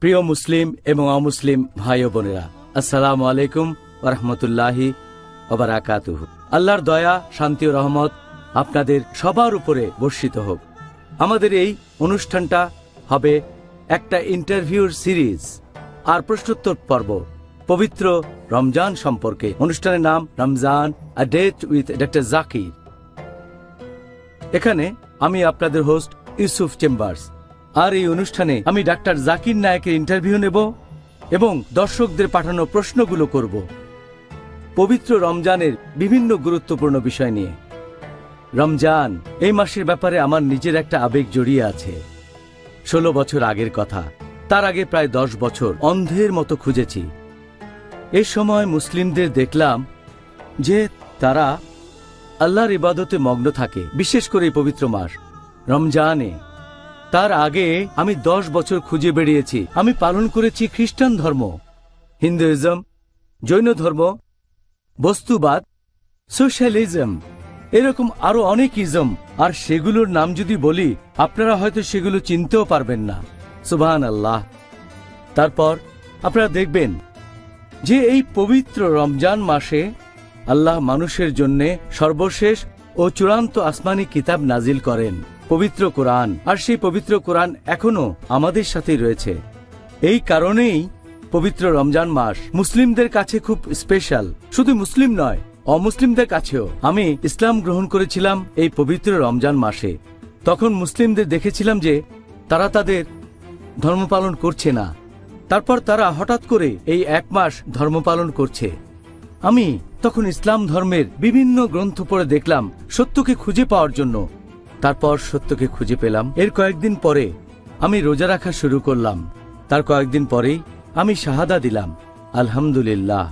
প্রিয় মুসলিম এবং অমুসলিম ভাই ও বোনেরা, আসসালামু আলাইকুম ওয়া রাহমাতুল্লাহি ওয়া বারাকাতুহু। আল্লাহর দয়া, শান্তি ও রহমত আপনাদের সবার উপরে বর্ষিত হোক। আমাদের এই অনুষ্ঠানটা হবে একটা ইন্টারভিউর সিরিজ আর প্রশ্নোত্তর পর্ব পবিত্র রমজান সম্পর্কে। অনুষ্ঠানের নাম Ramzan a date with doctor Zakir. এখানে আমি আপনাদের হোস্ট ইউসুফ চেম্বার্স। আর এই অনুষ্ঠানে আমি ডাক্তার জাকির নায়েকের ইন্টারভিউ নেব এবং দর্শকদের পাঠানো প্রশ্নগুলো করব পবিত্র রমজানের বিভিন্ন গুরুত্বপূর্ণ বিষয় নিয়ে। রমজান এই মাসের ব্যাপারে আমার নিজের একটা আবেগ জড়িয়ে আছে। 16 বছর আগের কথা, তার আগে প্রায় 10 বছর অন্ধের মতো খুঁজেছি। এই সময় মুসলিমদের দেখলাম যে তারা আল্লাহর ইবাদতে মগ্ন থাকে, বিশেষ করে এই পবিত্র মাস রমজানে। তার আগে আমি 10 বছর খুঁজে বেরিয়েছি। আমি পালন করেছি খ্রিস্টান ধর্ম, হিন্দুইজম, জৈন ধর্ম, বস্তুবাদ, সোশ্যালিজম, এরকম আরো অনেক ইজম। আর সেগুলোর নাম যদি বলি আপনারা হয়তো সেগুলো চিনতেও পারবেন না। সুবহানাল্লাহ। তারপর আপনারা দেখবেন যে এই পবিত্র রমজান মাসে আল্লাহ মানুষের জন্য সর্বশেষ ও চূড়ান্ত আসমানি কিতাব নাজিল করেন, পবিত্র কোরআন। আর সেই পবিত্র কোরআন এখনো আমাদের সাথেই রয়েছে। এই কারণেই পবিত্র রমজান মাস মুসলিমদের কাছে খুব স্পেশাল। শুধু মুসলিম নয়, অমুসলিমদের কাছেও। আমি ইসলাম গ্রহণ করেছিলাম এই পবিত্র রমজান মাসে। তখন মুসলিমদের দেখেছিলাম যে তারা তাদের ধর্ম পালন করছে না। তারপর তারা হঠাৎ করে এই 1 মাস ধর্ম পালন করছে। আমি তখন ইসলাম ধর্মের বিভিন্ন গ্রন্থ পড়ে দেখলাম সত্যকে খুঁজে পাওয়ার জন্য। তারপর সত্যকে খুঁজে পেলাম। এর কয়েকদিন পরে আমি রোজা রাখা শুরু করলাম। তার কয়েকদিন পরেই আমি শাহাদা দিলাম। আলহামদুলিল্লাহ,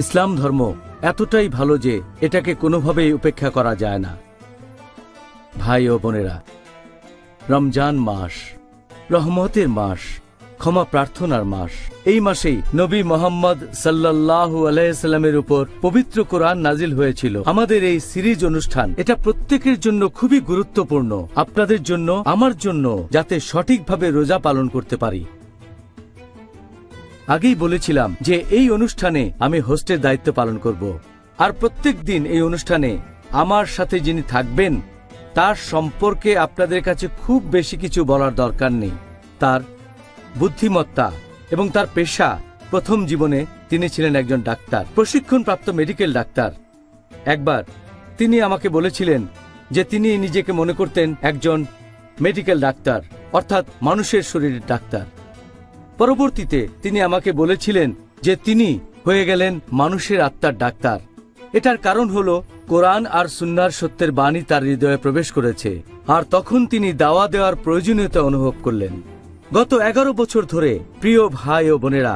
ইসলাম ধর্ম এতটাই ভালো যে এটাকে কোনোভাবেই উপেক্ষা করা যায় না। ভাই ও বোনেরা, রমজান মাস রহমতের মাস, ক্ষমা প্রার্থনার মাস। এই মাসেই নবী মোহাম্মদ সাল্লাল্লাহু আলাইহি সাল্লামের উপর পবিত্র কোরআন নাজিল হয়েছিল। আমাদের এই সিরিজ অনুষ্ঠান এটা প্রত্যেকের জন্য খুবই গুরুত্বপূর্ণ, আপনাদের জন্য, আমার জন্য, যাতে সঠিকভাবে রোজা পালন করতে পারি। আগেই বলেছিলাম যে এই অনুষ্ঠানে আমি হোস্টের দায়িত্ব পালন করব। আর প্রত্যেক দিন এই অনুষ্ঠানে আমার সাথে যিনি থাকবেন তার সম্পর্কে আপনাদের কাছে খুব বেশি কিছু বলার দরকার নেই। তার বুদ্ধিমত্তা এবং তার পেশা, প্রথম জীবনে তিনি ছিলেন একজন ডাক্তার, প্রশিক্ষণপ্রাপ্ত মেডিকেল ডাক্তার। একবার তিনি আমাকে বলেছিলেন যে তিনি নিজেকে মনে করতেন একজন মেডিকেল ডাক্তার, অর্থাৎ মানুষের শরীরের ডাক্তার। পরবর্তীতে তিনি আমাকে বলেছিলেন যে তিনি হয়ে গেলেন মানুষের আত্মার ডাক্তার। এটার কারণ হলো কোরআন আর সুন্নাহর সত্যের বাণী তার হৃদয়ে প্রবেশ করেছে। আর তখন তিনি দাওয়া দেওয়ার প্রয়োজনীয়তা অনুভব করলেন। গত 11 বছর ধরে, প্রিয় ভাই ও বোনেরা,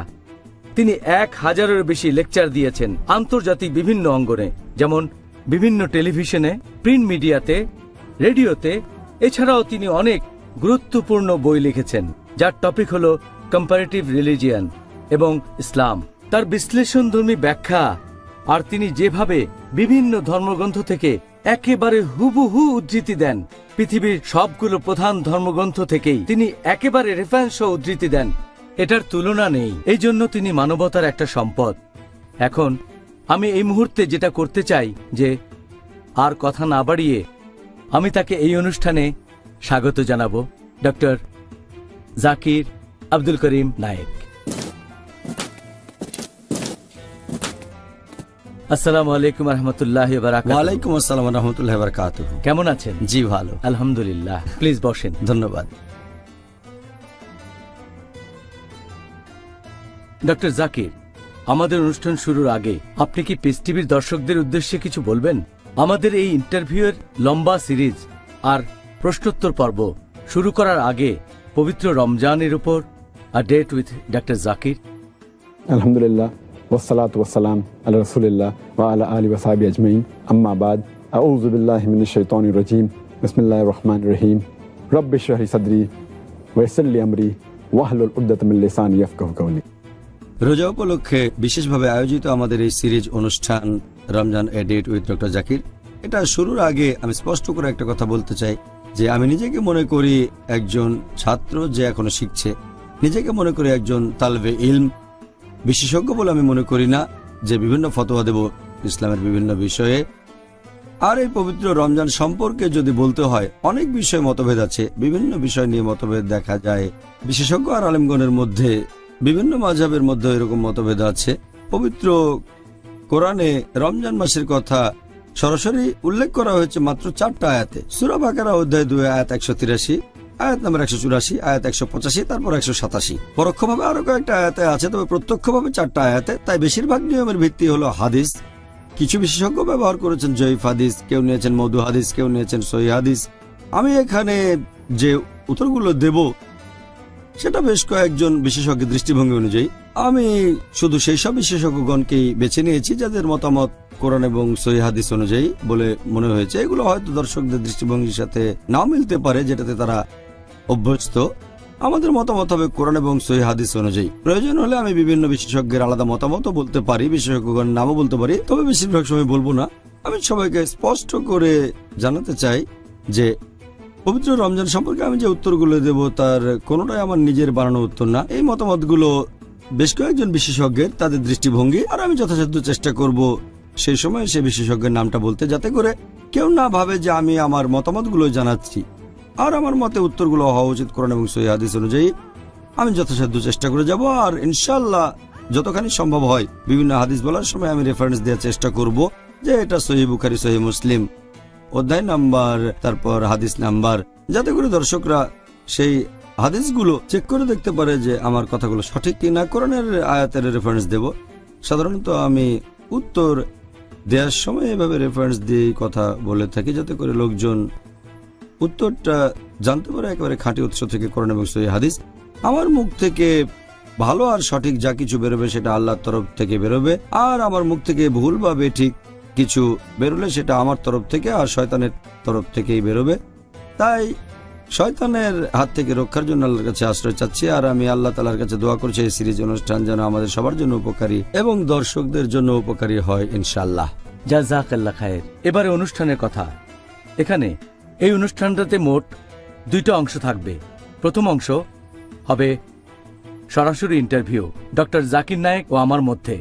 তিনি 1000-এর বেশি লেকচার দিয়েছেন আন্তর্জাতিক বিভিন্ন অঙ্গনে, যেমন বিভিন্ন টেলিভিশনে, প্রিন্ট মিডিয়াতে, রেডিওতে। এছাড়াও তিনি অনেক গুরুত্বপূর্ণ বই লিখেছেন যার টপিক হল কম্পারেটিভ রিলিজিয়ান এবং ইসলাম। তার বিশ্লেষণধর্মী ব্যাখ্যা আর তিনি যেভাবে বিভিন্ন ধর্মগ্রন্থ থেকে একেবারে হুবহু উদ্ধৃতি দেন, পৃথিবীর সবগুলো প্রধান ধর্মগ্রন্থ থেকেই তিনি একেবারে রেফারেন্স সহ উদ্ধৃতি দেন, এটার তুলনা নেই। এই জন্য তিনি মানবতার একটা সম্পদ। এখন আমি এই মুহূর্তে যেটা করতে চাই যে আর কথা না বাড়িয়ে আমি তাকে এই অনুষ্ঠানে স্বাগত জানাবো, ডক্টর জাকির আব্দুল করিম নায়েক। আসসালামু আলাইকুম ওয়া রাহমাতুল্লাহি ওয়া বারাকাতুহু। ওয়া আলাইকুম আসসালাম ওয়া রাহমাতুল্লাহি ওয়া বারাকাতুহু। কেমন আছেন? জি ভালো, আলহামদুলিল্লাহ। প্লিজ বসেন। ধন্যবাদ। ডক্টর জাকির, আমাদের অনুষ্ঠান শুরুর আগে আপনি কি পিস টিভির দর্শকদের উদ্দেশ্যে কিছু বলবেন? আমাদের এই ইন্টারভিউয়ের লম্বা সিরিজ আর প্রশ্নোত্তর পর্ব শুরু করার আগে পবিত্র রমজানের উপর a date with doctor Zakir. আলহামদুলিল্লাহ, ওয়াসসালাতু ওয়াসসালাম আলা রাসূলিল্লাহ ওয়া আলা আলিহি ওয়া সাহবিহি আজমাইন, আম্মা বাদ। আউযু বিল্লাহি মিনাশ শাইতানির রাজীম। বিসমিল্লাহির রহমানির রহিম। রব্বি ইশরাহ লি সাদরি ওয়া ইয়াসসির লি আমরি ওয়াহলুল উকদাতাম মিন লিসানি ইয়াফকাহু কাওলি। রোজা উপলক্ষে বিশেষভাবে আয়োজিত আমাদের এই সিরিজ অনুষ্ঠান রমজান এ ডেট উইথ ডক্টর জাকির, এটা শুরুর আগে আমি স্পষ্ট করে একটা কথা বলতে চাই যে আমি নিজেকে মনে করি একজন ছাত্র যে এখনো শিখছে। নিজেকে মনে করি একজন তালবে ইলম, বিশেষজ্ঞ বলে আমি মনে করি না যে বিভিন্ন ফতোয়া দেব ইসলামের বিভিন্ন বিষয়ে। আর এই পবিত্র রমজান সম্পর্কে যদি বলতে হয়, অনেক বিষয়ে মতভেদ আছে, বিভিন্ন বিষয় নিয়ে মতভেদ দেখা যায় বিশেষজ্ঞ আর আলেমগণের মধ্যে। বিভিন্ন মাযহাবের মধ্যে এরকম মতভেদ আছে। পবিত্র কোরআনে রমজান মাসের কথা সরাসরি উল্লেখ করা হয়েছে মাত্র 4টা আয়াতে। সূরা বাকারা অধ্যায় 2 আয়াত 183, আয়াত নাম্বার 184, আয়াত 185, তারপর 187। পরোক্ষভাবে আরো কয়েকটা আয়াতে আছে, তবে প্রত্যক্ষভাবে 4টা আয়াতে। তাই বেশিরভাগ নিয়মের ভিত্তি হলো হাদিস। কিছু বিশেষজ্ঞ ব্যবহার করেছেন জয়ীফ হাদিস, কেউ নিয়েছেন মওদু হাদিস, কেউ নিয়েছেন সহিহ হাদিস। আমি এখানে যে উত্তরগুলো দেব সেটা বেশ কয়েকজন বিশেষজ্ঞের দৃষ্টিভঙ্গি অনুযায়ী। আমি শুধু সেই সব বিশেষজ্ঞগণকেই বেছে নিয়েছি যাদের মতামত কোরআন এবং সহিহ হাদিস অনুযায়ী বলে মনে হয়েছে। এগুলো হয়তো দর্শকদের দৃষ্টিভঙ্গির সাথে নাও মিলতে পারে, যেটাতে তারা অভ্যস্ত। আমাদের মতামত হবে কোরআন এবং সহিহ হাদিস অনুযায়ী। প্রয়োজন হলে আমি বিভিন্ন বিশেষজ্ঞের আলাদা মতামতও বলতে পারি, বিশেষজ্ঞগণ নামও বলতে পারি, তবে বেশিরভাগ সময় বলবো না। আমি সবাইকে স্পষ্ট করে জানাতে চাই যে পবিত্র রমজান সম্পর্কে আমি যে উত্তরগুলো দেব তার কোনোটাই আমার নিজের বানানো উত্তর না। এই মতামতগুলো বেশ কয়েকজন বিশেষজ্ঞের, তাদের দৃষ্টিভঙ্গি। আর আমি যথাসাধ্য চেষ্টা করব সেই সময় সে বিশেষজ্ঞের নামটা বলতে, যাতে করে কেউ না ভাবে যে আমি আমার মতামতগুলো জানাচ্ছি। আর আমার মতে উত্তরগুলো হওয়া উচিত কোরআন এবং সহিহ হাদিস অনুযায়ী। আমি যথাসাধ্য চেষ্টা করে যাব, আর ইনশাআল্লাহ যতখানি সম্ভব হয় বিভিন্ন হাদিস বলার সময় আমি রেফারেন্স দেওয়ার চেষ্টা করব যে এটা সহিহ বুখারী, সহিহ মুসলিম, অধ্যায় নাম্বার, তারপর হাদিস নাম্বার, যাতে করে দর্শকরা সেই হাদিসগুলো চেক করে দেখতে পারে যে আমার কথাগুলো সঠিক কিনা। কোরআনের আয়াতের রেফারেন্স দেব। সাধারণত আমি উত্তর দেওয়ার সময় এভাবে রেফারেন্স দিয়ে কথা বলে থাকি, যাতে করে লোকজন উত্তরটা জানতে পারে একেবারে খাঁটি উৎস থেকে, কোরআন এবং সহিহ হাদিস। আমার মুখ থেকে ভালো আর সঠিক যা কিছু বেরোবে সেটা আল্লাহর তরফ থেকে বেরোবে, আর আমার মুখ থেকে ভুল বা বেঠিক কিছু বেরোলে সেটা আমার তরফ থেকে আর শয়তানের তরফ থেকেই বেরোবে। তাই শয়তানের হাত থেকে রক্ষার জন্য আল্লাহর কাছে আশ্রয় চাচ্ছি, আর আমি আল্লাহ তাআলার কাছে দোয়া করছি এই সিরিজ অনুষ্ঠান যেন আমাদের সবার জন্য উপকারী এবং দর্শকদের জন্য উপকারী হয় ইনশাআল্লাহ। জাযাকাল্লাহ খায়ের। এবারে অনুষ্ঠানের কথা। এখানে এই অনুষ্ঠানটাতে মোট 2টা অংশ থাকবে। প্রথম অংশ হবে সরাসরি ইন্টারভিউ ডক্টর জাকির নায়েক ও আমার মধ্যে,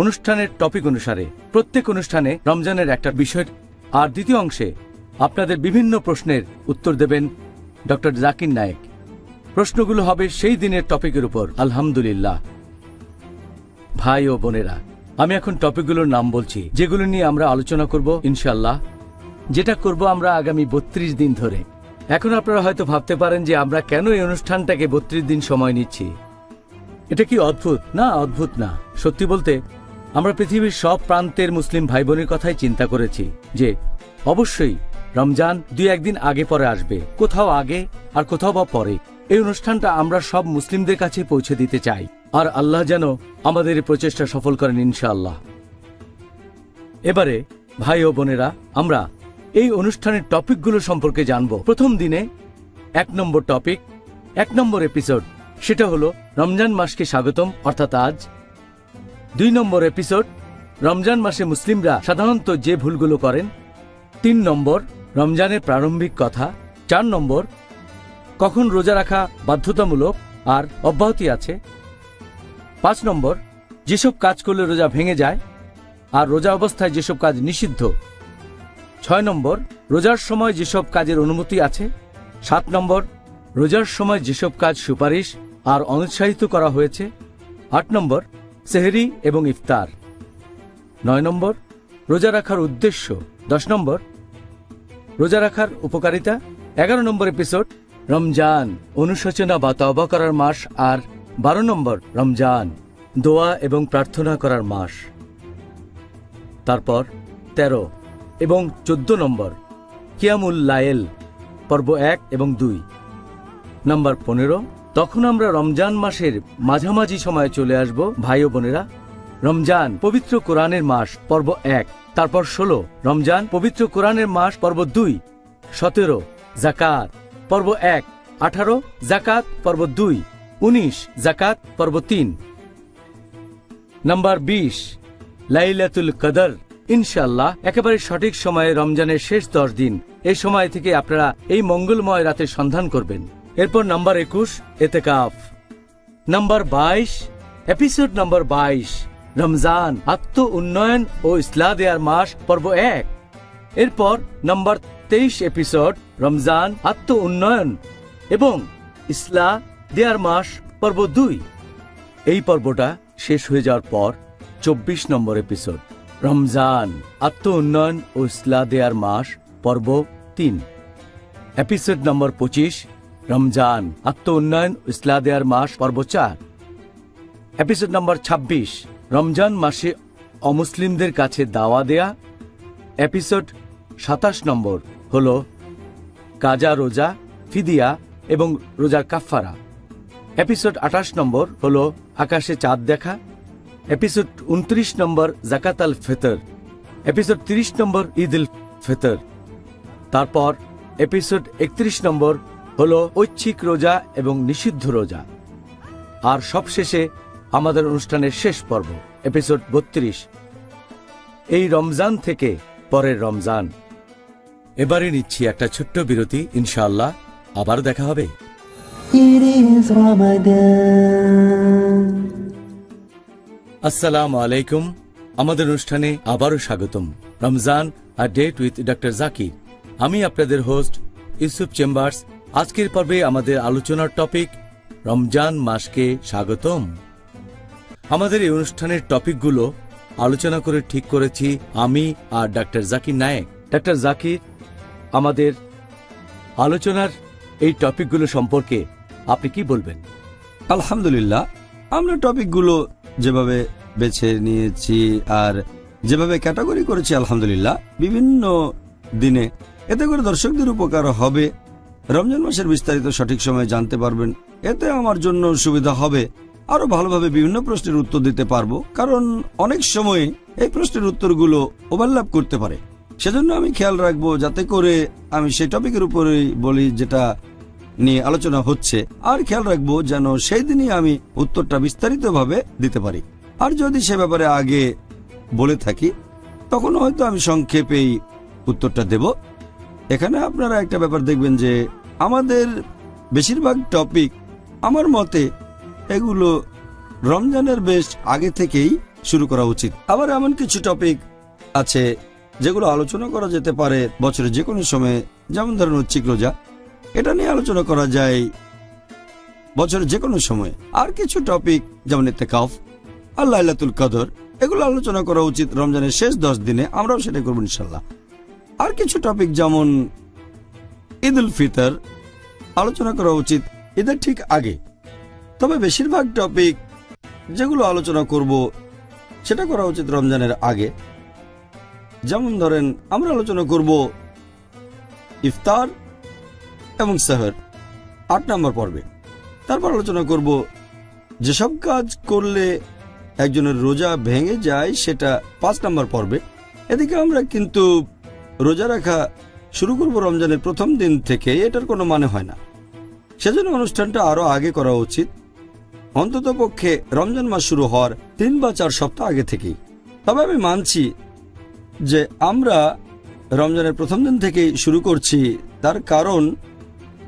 অনুষ্ঠানের টপিক অনুসারে। প্রত্যেক অনুষ্ঠানে রমজানের একটা বিষয়। আর দ্বিতীয় অংশে আপনাদের বিভিন্ন প্রশ্নের উত্তর দেবেন ডক্টর জাকির নায়েক। প্রশ্নগুলো হবে সেই দিনের টপিকের উপর। আলহামদুলিল্লাহ ভাই ও বোনেরা, আমি এখন টপিকগুলোর নাম বলছি যেগুলো নিয়ে আমরা আলোচনা করব ইনশাআল্লাহ, যেটা করব আমরা আগামী 32 দিন ধরে। এখন আপনারা হয়তো ভাবতে পারেন যে আমরা কেন এই অনুষ্ঠানটাকে 32 দিন সময় নিচ্ছি। এটা কি অদ্ভুত? না, অদ্ভুত না। সত্যি বলতে আমরা পৃথিবীর সব প্রান্তের মুসলিম ভাই বোনের কথাই চিন্তা করেছি যে অবশ্যই রমজান 2-1 দিন আগে পরে আসবে, কোথাও আগে আর কোথাও বা পরে। এই অনুষ্ঠানটা আমরা সব মুসলিমদের কাছে পৌঁছে দিতে চাই, আর আল্লাহ যেন আমাদের এই প্রচেষ্টা সফল করেন ইনশাআল্লাহ। এবারে ভাই ও বোনেরা, আমরা এই অনুষ্ঠানের টপিকগুলো সম্পর্কে জানব। প্রথম দিনে 1 নম্বর টপিক, 1 নম্বর এপিসোড, সেটা হলো রমজান মাসকে স্বাগতম, অর্থাৎ আজ। 2 নম্বর এপিসোড, রমজান মাসে মুসলিমরা সাধারণত যে ভুলগুলো করেন। 3 নম্বর, রমজানের প্রারম্ভিক কথা। 4 নম্বর, কখন রোজা রাখা বাধ্যতামূলক আর অব্যাহতি আছে। 5 নম্বর, যেসব কাজ করলে রোজা ভেঙে যায় আর রোজা অবস্থায় যেসব কাজ নিষিদ্ধ। 6 নম্বর, রোজার সময় যেসব কাজের অনুমতি আছে। 7 নম্বর, রোজার সময় যেসব কাজ সুপারিশ আর অনুৎসাহিত করা হয়েছে। 8 নম্বর, সেহরি এবং ইফতার। 9 নম্বর, রোজা রাখার উদ্দেশ্য। 10 নম্বর, রোজা রাখার উপকারিতা। 11 নম্বর এপিসোড, রমজান অনুশোচনা বা তওবা করার মাস। আর 12 নম্বর, রমজান দোয়া এবং প্রার্থনা করার মাস। তারপর 13 এবং 14 নম্বর, কিয়ামুল লাইল, পর্ব 1 এবং 2। নাম্বার 15, তখন আমরা রমজান মাসের মাঝামাঝি সময়ে চলে আসব ভাই ও বোনেরা। রমজান পবিত্র কোরআনের মাস, পর্ব 1। তারপর 16, রমজান পবিত্র কোরআনের মাস, পর্ব 2। 17, জাকাত, পর্ব 1। 18, জাকাত, পর্ব 2। 19, জাকাত, পর্ব 3। নাম্বার 20, লাইলাতুল কদর। ইনশাআল্লাহ একেবারে সঠিক সময়ে রমজানের শেষ 10 দিন। এই সময় থেকে আপনারা এই মঙ্গলময় রাতের সন্ধান করবেন। এরপর নাম্বার 21, এতেকাফ। নাম্বার 22, এপিসোড নাম্বার 22, রমজান আত্ম উন্নয়ন ও ইসলাহ দেয়ার মাস পর্ব 1। এরপর নাম্বার 23 এপিসোড, রমজান আত্ম উন্নয়ন এবং ইসলাহ দেয়ার মাস পর্ব 2। এই পর্বটা শেষ হয়ে যাওয়ার পর 24 নম্বর এপিসোড, রমজান আত্ম উন্নয়ন ও ইসলাহ দেয়ার মাস পর্ব 3। এপিসোড নম্বর 25, রমজান আত্ম উন্নয়ন ও ইসলাহ দেয়ার মাস পর্ব 4। এপিসোড নম্বর 26, রমজান মাসে অমুসলিমদের কাছে দাওয়া দেয়া। এপিসোড 27 নম্বর হল কাজা রোজা, ফিদিয়া এবং রোজার কাফফারা। এপিসোড 28 নম্বর হল আকাশে চাঁদ দেখা। এপিসোড 29 নম্বর জাকাত আল ফিতর। এপিসোড 30 নম্বর ঈদ উল ফিতর। তারপর এপিসোড 31 নম্বর হল ঐচ্ছিক রোজা এবং নিষিদ্ধ রোজা। আর সবশেষে আমাদের অনুষ্ঠানের শেষ পর্ব, এপিসোড 32, এই রমজান থেকে পরের রমজান। এবারে নিচ্ছি একটা ছোট্ট বিরতি, ইনশাআল্লাহ আবার দেখা হবে। It is Ramadan. আসসালামু আলাইকুম। আমাদের অনুষ্ঠানে আবারও স্বাগতম। Ramzan a date with doctor Zakir. আমি আপনাদের হোস্ট ইউসুফ চেম্বার্স। আজকের পর্বে আমাদের আলোচনার টপিক রমজান মাসকে স্বাগতম। আমাদের এই অনুষ্ঠানের টপিকগুলো আলোচনা করে ঠিক করেছি আমি আর ডক্টর জাকির নায়েক। ডক্টর জাকির, আমাদের আলোচনার এই টপিকগুলো সম্পর্কে আপনি কি বলবেন? আলহামদুলিল্লাহ, আমরা টপিকগুলো যেভাবে বেছে নিয়েছি আর যেভাবে ক্যাটাগরি করেছি, আলহামদুলিল্লাহ বিভিন্ন দিনে, এতে করে দর্শকদের উপকার হবে। রমজান মাসের বিস্তারিত সঠিক সময়ে জানতে পারবেন। এতে আমার জন্য সুবিধা হবে, আরো ভালোভাবে বিভিন্ন প্রশ্নের উত্তর দিতে পারবো, কারণ অনেক সময় এই প্রশ্নের উত্তরগুলো ওভারল্যাপ করতে পারে। সেজন্য আমি খেয়াল রাখবো যাতে করে আমি সেই টপিকের উপরেই বলি যেটা নিয়ে আলোচনা হচ্ছে, আর খেয়াল রাখবো যেন সেই দিনই আমি উত্তরটা বিস্তারিতভাবে দিতে পারি। আর যদি সে ব্যাপারে আগে বলে থাকি তখন হয়তো আমি সংক্ষেপেই উত্তরটা দেব। এখানে আপনারা একটা ব্যাপার দেখবেন যে আমাদের বেশিরভাগ টপিক আমার মতে এগুলো রমজানের বেশ আগে থেকেই শুরু করা উচিত। আবার এমন কিছু টপিক আছে যেগুলো আলোচনা করা যেতে পারে বছরের যে কোনো সময়ে, যেমন ধরেন ঐচ্ছিক রোজা, এটা নিয়ে আলোচনা করা যায় বছরের যে কোনো সময়। আর কিছু টপিক যেমন ইতিকাফ আর লাইলাতুল কদর, এগুলো আলোচনা করা উচিত রমজানের শেষ 10 দিনে, আমরাও সেটা করবো ইনশাল্লাহ। আর কিছু টপিক যেমন ঈদ উল ফিতর আলোচনা করা উচিত ঈদের ঠিক আগে। তবে বেশিরভাগ টপিক যেগুলো আলোচনা করব সেটা করা উচিত রমজানের আগে। যেমন ধরেন আমরা আলোচনা করব ইফতার এবং সেহর 8 নম্বর পর্বে। তারপর আলোচনা করব যেসব কাজ করলে একজনের রোজা ভেঙে যায় সেটা 5 নম্বর পর্বে। এদিকে আমরা কিন্তু রোজা রাখা শুরু করব রমজানের প্রথম দিন থেকে, এটার কোনো মানে হয় না। সেজন্য অনুষ্ঠানটা আরো আগে করা উচিত, অন্তত পক্ষে রমজান মাস শুরু হওয়ার 3 বা 4 সপ্তাহ আগে থেকেই। তবে আমি মানছি যে আমরা রমজানের প্রথম দিন থেকেই শুরু করছি, তার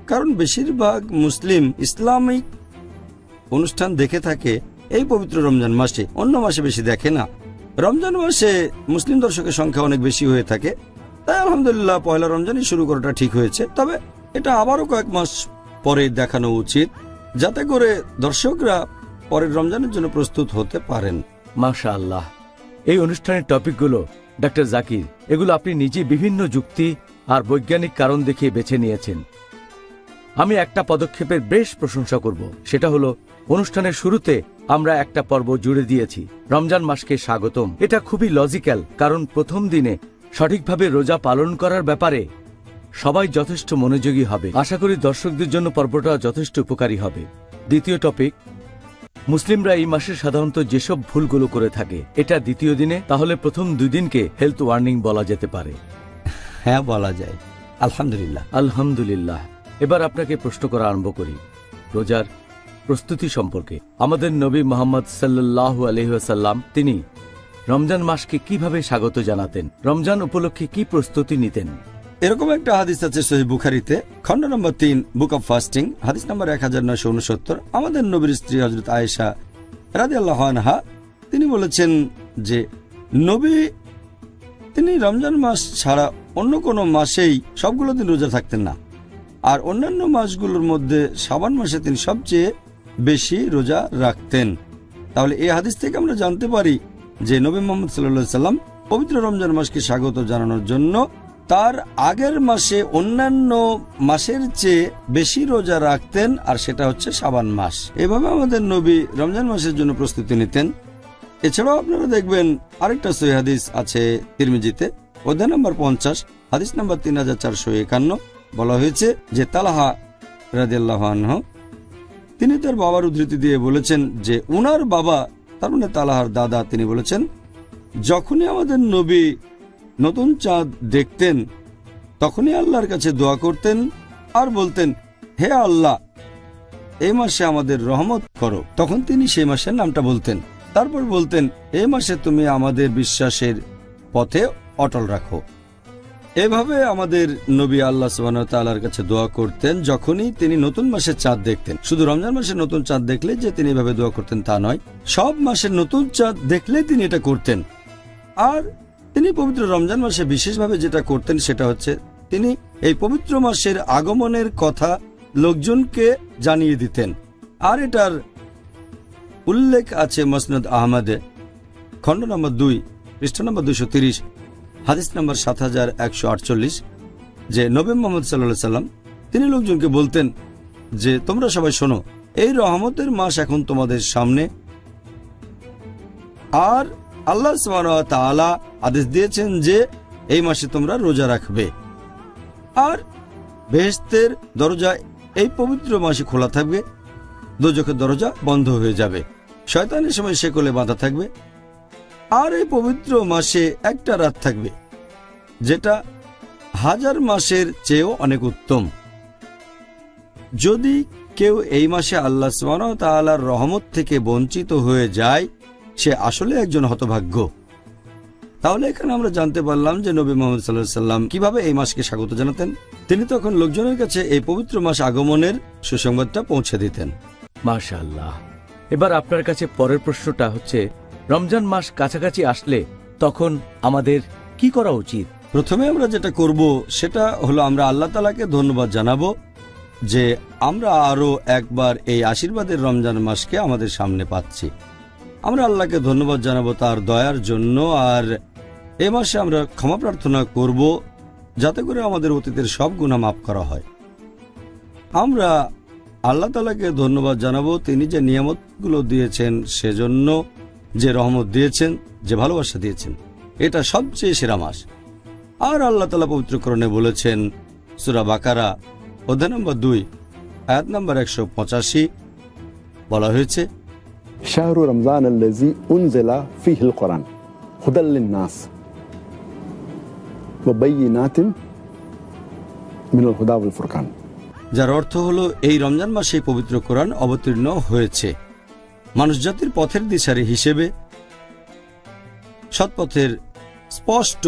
কারণ বেশিরভাগ মুসলিম ইসলামিক অনুষ্ঠান দেখে থাকে এই পবিত্র রমজান মাসে, অন্য মাসে বেশি দেখে না। রমজান মাসে মুসলিম দর্শকের সংখ্যা অনেক বেশি হয়ে থাকে, তাই আলহামদুলিল্লাহ পয়লা রমজানই শুরু করাটা ঠিক হয়েছে। তবে এটা আবারও কয়েক মাস পরে দেখানো উচিত, যাতে করে দর্শকরা পরের রমজানের জন্য প্রস্তুত হতে পারেন। মাশাআল্লাহ, এই অনুষ্ঠানের টপিকগুলো ডক্টর জাকির, এগুলো আপনি নিজে বিভিন্ন যুক্তি আর বৈজ্ঞানিক কারণ দেখিয়ে বেছে নিয়েছেন। আমি একটা পদক্ষেপের বেশ প্রশংসা করব, সেটা হলো অনুষ্ঠানের শুরুতে আমরা একটা পর্ব জুড়ে দিয়েছি রমজান মাসকে স্বাগতম। এটা খুবই লজিক্যাল, কারণ প্রথম দিনে সঠিকভাবে রোজা পালন করার ব্যাপারে সবাই যথেষ্ট মনোযোগী হবে। আশা করি দর্শকদের জন্য পর্বটা যথেষ্ট উপকারী হবে। দ্বিতীয় টপিক, মুসলিমরা এই মাসে সাধারণত যেসব ভুলগুলো করে থাকে, এটা দ্বিতীয় দিনে, তাহলে প্রথম 2 দিনকে হেলথ ওয়ার্নিং বলা যেতে পারে। হ্যাঁ, বলা যায়। আলহামদুলিল্লাহ। আলহামদুলিল্লাহ। এবার আপনাকে প্রশ্ন করা আরম্ভ করি রোজার প্রস্তুতি সম্পর্কে। আমাদের নবী মুহাম্মদ সাল্লাল্লাহু আলাইহি ওয়াসাল্লাম তিনি রমজান মাসকে কিভাবে স্বাগত জানাতেন, রমজান উপলক্ষে কি প্রস্তুতি নিতেন? এরকম একটা হাদিস আছে সহিহ বুখারীতে, খণ্ড নম্বর 3, বুক অফ ফাস্টিং, হাদিস নম্বর 1969। আমাদের নবীর স্ত্রী হযরত আয়েশা রাদিয়াল্লাহু আনহা তিনি বলেছেন যে নবী তিনি রমজান মাস ছাড়া অন্য কোনো মাসেই সবগুলো দিন রোজা থাকতেন না, আর অন্যান্য মাসগুলোর মধ্যে শাবান মাসে তিনি সবচেয়ে বেশি রোজা রাখতেন। তাহলে এই হাদিস থেকে আমরা জানতে পারি যে নবী মুহাম্মদ সাল্লাল্লাহু আলাইহি সাল্লাম পবিত্র রমজান মাসকে স্বাগত জানানোর জন্য তার আগের মাসে অন্যান্য মাসের চেয়ে বেশি রোজা রাখতেন, আর সেটা হচ্ছে শাবান মাস। এভাবে আমাদের নবী রমজান মাসের জন্য প্রস্তুতি নিতেন। এছাড়াও আপনারা দেখবেন আরেকটা সহিহ হাদিস আছে তিরমিজিতে, অধ্যায় নম্বর 50, হাদিস নম্বর 3451। বলা হয়েছে যে তালহা রাদিয়াল্লাহু আনহু তিনি তার বাবার উদ্ধৃতি দিয়ে বলেছেন যে উনার বাবা, তার মানে তালহার দাদা, তিনি বলেছেন যখনই আমাদের নবী নতুন চাঁদ দেখতেন তখনই আল্লাহর কাছে দোয়া করতেন আর বলতেন, হে আল্লাহ, এই মাসে আমাদের রহমত করো। তখন তিনি সেই মাসের নামটা বলতেন, তারপর বলতেন, এই মাসে তুমি আমাদের বিশ্বাসের পথে অটল রাখো। এভাবে আমাদের নবী আল্লাহ সুবহানাহু ওয়া তাআলার কাছে দোয়া করতেন যখনই তিনি নতুন মাসের চাঁদ দেখতেন। শুধু রমজান মাসের নতুন চাঁদ দেখলে যে তিনি এভাবে দোয়া করতেন তা নয়, সব মাসের নতুন চাঁদ দেখলে তিনি এটা করতেন। আর তিনি পবিত্র রমজান মাসে বিশেষভাবে যেটা করতেন সেটা হচ্ছে তিনি এই পবিত্র মাসের আগমনের কথা লোকজনকে জানিয়ে দিতেন। আর এটার উল্লেখ আছে মুসনাদ আহমদে, খণ্ড নম্বর 2, পৃষ্ঠা নম্বর 230, হাদিস নম্বর 7148, যে নবী মুহাম্মদ সাল্লাল্লাহু আলাইহি সাল্লাম তিনি লোকজনকে বলতেন যে তোমরা সবাই শোনো, এই রহমতের মাস এখন তোমাদের সামনে, আর আল্লাহ সুবহানাহু ওয়া তাআলা আদেশ দিয়েছেন যে এই মাসে তোমরা রোজা রাখবে, আর বেহেশতের দরজা এই পবিত্র মাসে খোলা থাকবে, দোজখের দরজা বন্ধ হয়ে যাবে, শয়তানের সময় শেকলে বাঁধা থাকবে, আর এই পবিত্র মাসে একটা রাত থাকবে যেটা 1000 মাসের চেয়েও অনেক উত্তম। যদি কেউ এই মাসে আল্লাহ সুবহানাহু ওয়া তাআলার রহমত থেকে বঞ্চিত হয়ে যায় সে আসলে একজন হতভাগ্য। তাহলে এখানে আমরা জানতে পারলাম যে নবী মুহাম্মদ সাল্লাল্লাহু আলাইহি সাল্লাম কিভাবে এই মাসকে স্বাগত জানাতেন। তিনি তখন লোকজনের কাছে এই পবিত্র মাস আগমনের সুসংবাদটা পৌঁছে দিতেন। মাশাআল্লাহ। এবার আপনার কাছে পরের প্রশ্নটা হচ্ছে, রমজান মাস কাছাকাছি আসলে তখন আমাদের কি করা উচিত? প্রথমে আমরা যেটা করব সেটা হলো আমরা আল্লাহ তাআলাকে ধন্যবাদ জানাবো যে আমরা আরো একবার এই আশীর্বাদের রমজান মাসকে আমাদের সামনে পাচ্ছি। আমরা আল্লাহকে ধন্যবাদ জানাবো তার দয়ার জন্য, আর এ মাসে আমরা ক্ষমা প্রার্থনা করব যাতে করে আমাদের অতীতের সব গুনাহ মাফ করা হয়। আমরা আল্লাহ তাআলাকে ধন্যবাদ জানাবো তিনি যে নিয়ামতগুলো দিয়েছেন সেজন্য, যে রহমত দিয়েছেন, যে ভালোবাসা দিয়েছেন, এটা সবচেয়ে সেরা মাস। আর আল্লাহ তাআলা পবিত্র কোরআনে বলেছেন, সূরা বাকারা অধ্যায় নম্বর 2, আয়াত নম্বর 185, বলা হয়েছে, শাহরু রমজান আল্লাযী উনজিলা ফীহিল কুরআন হুদাল লিন-নাস ওয়া বায়িনাতিন মিনাল হুদা ওয়াল ফুরকান। যার অর্থ হলো এই রমজান মাসে পবিত্র কোরআন অবতীর্ণ হয়েছে মানুষ জাতির পথের দিশারি হিসেবে, সৎপথের স্পষ্ট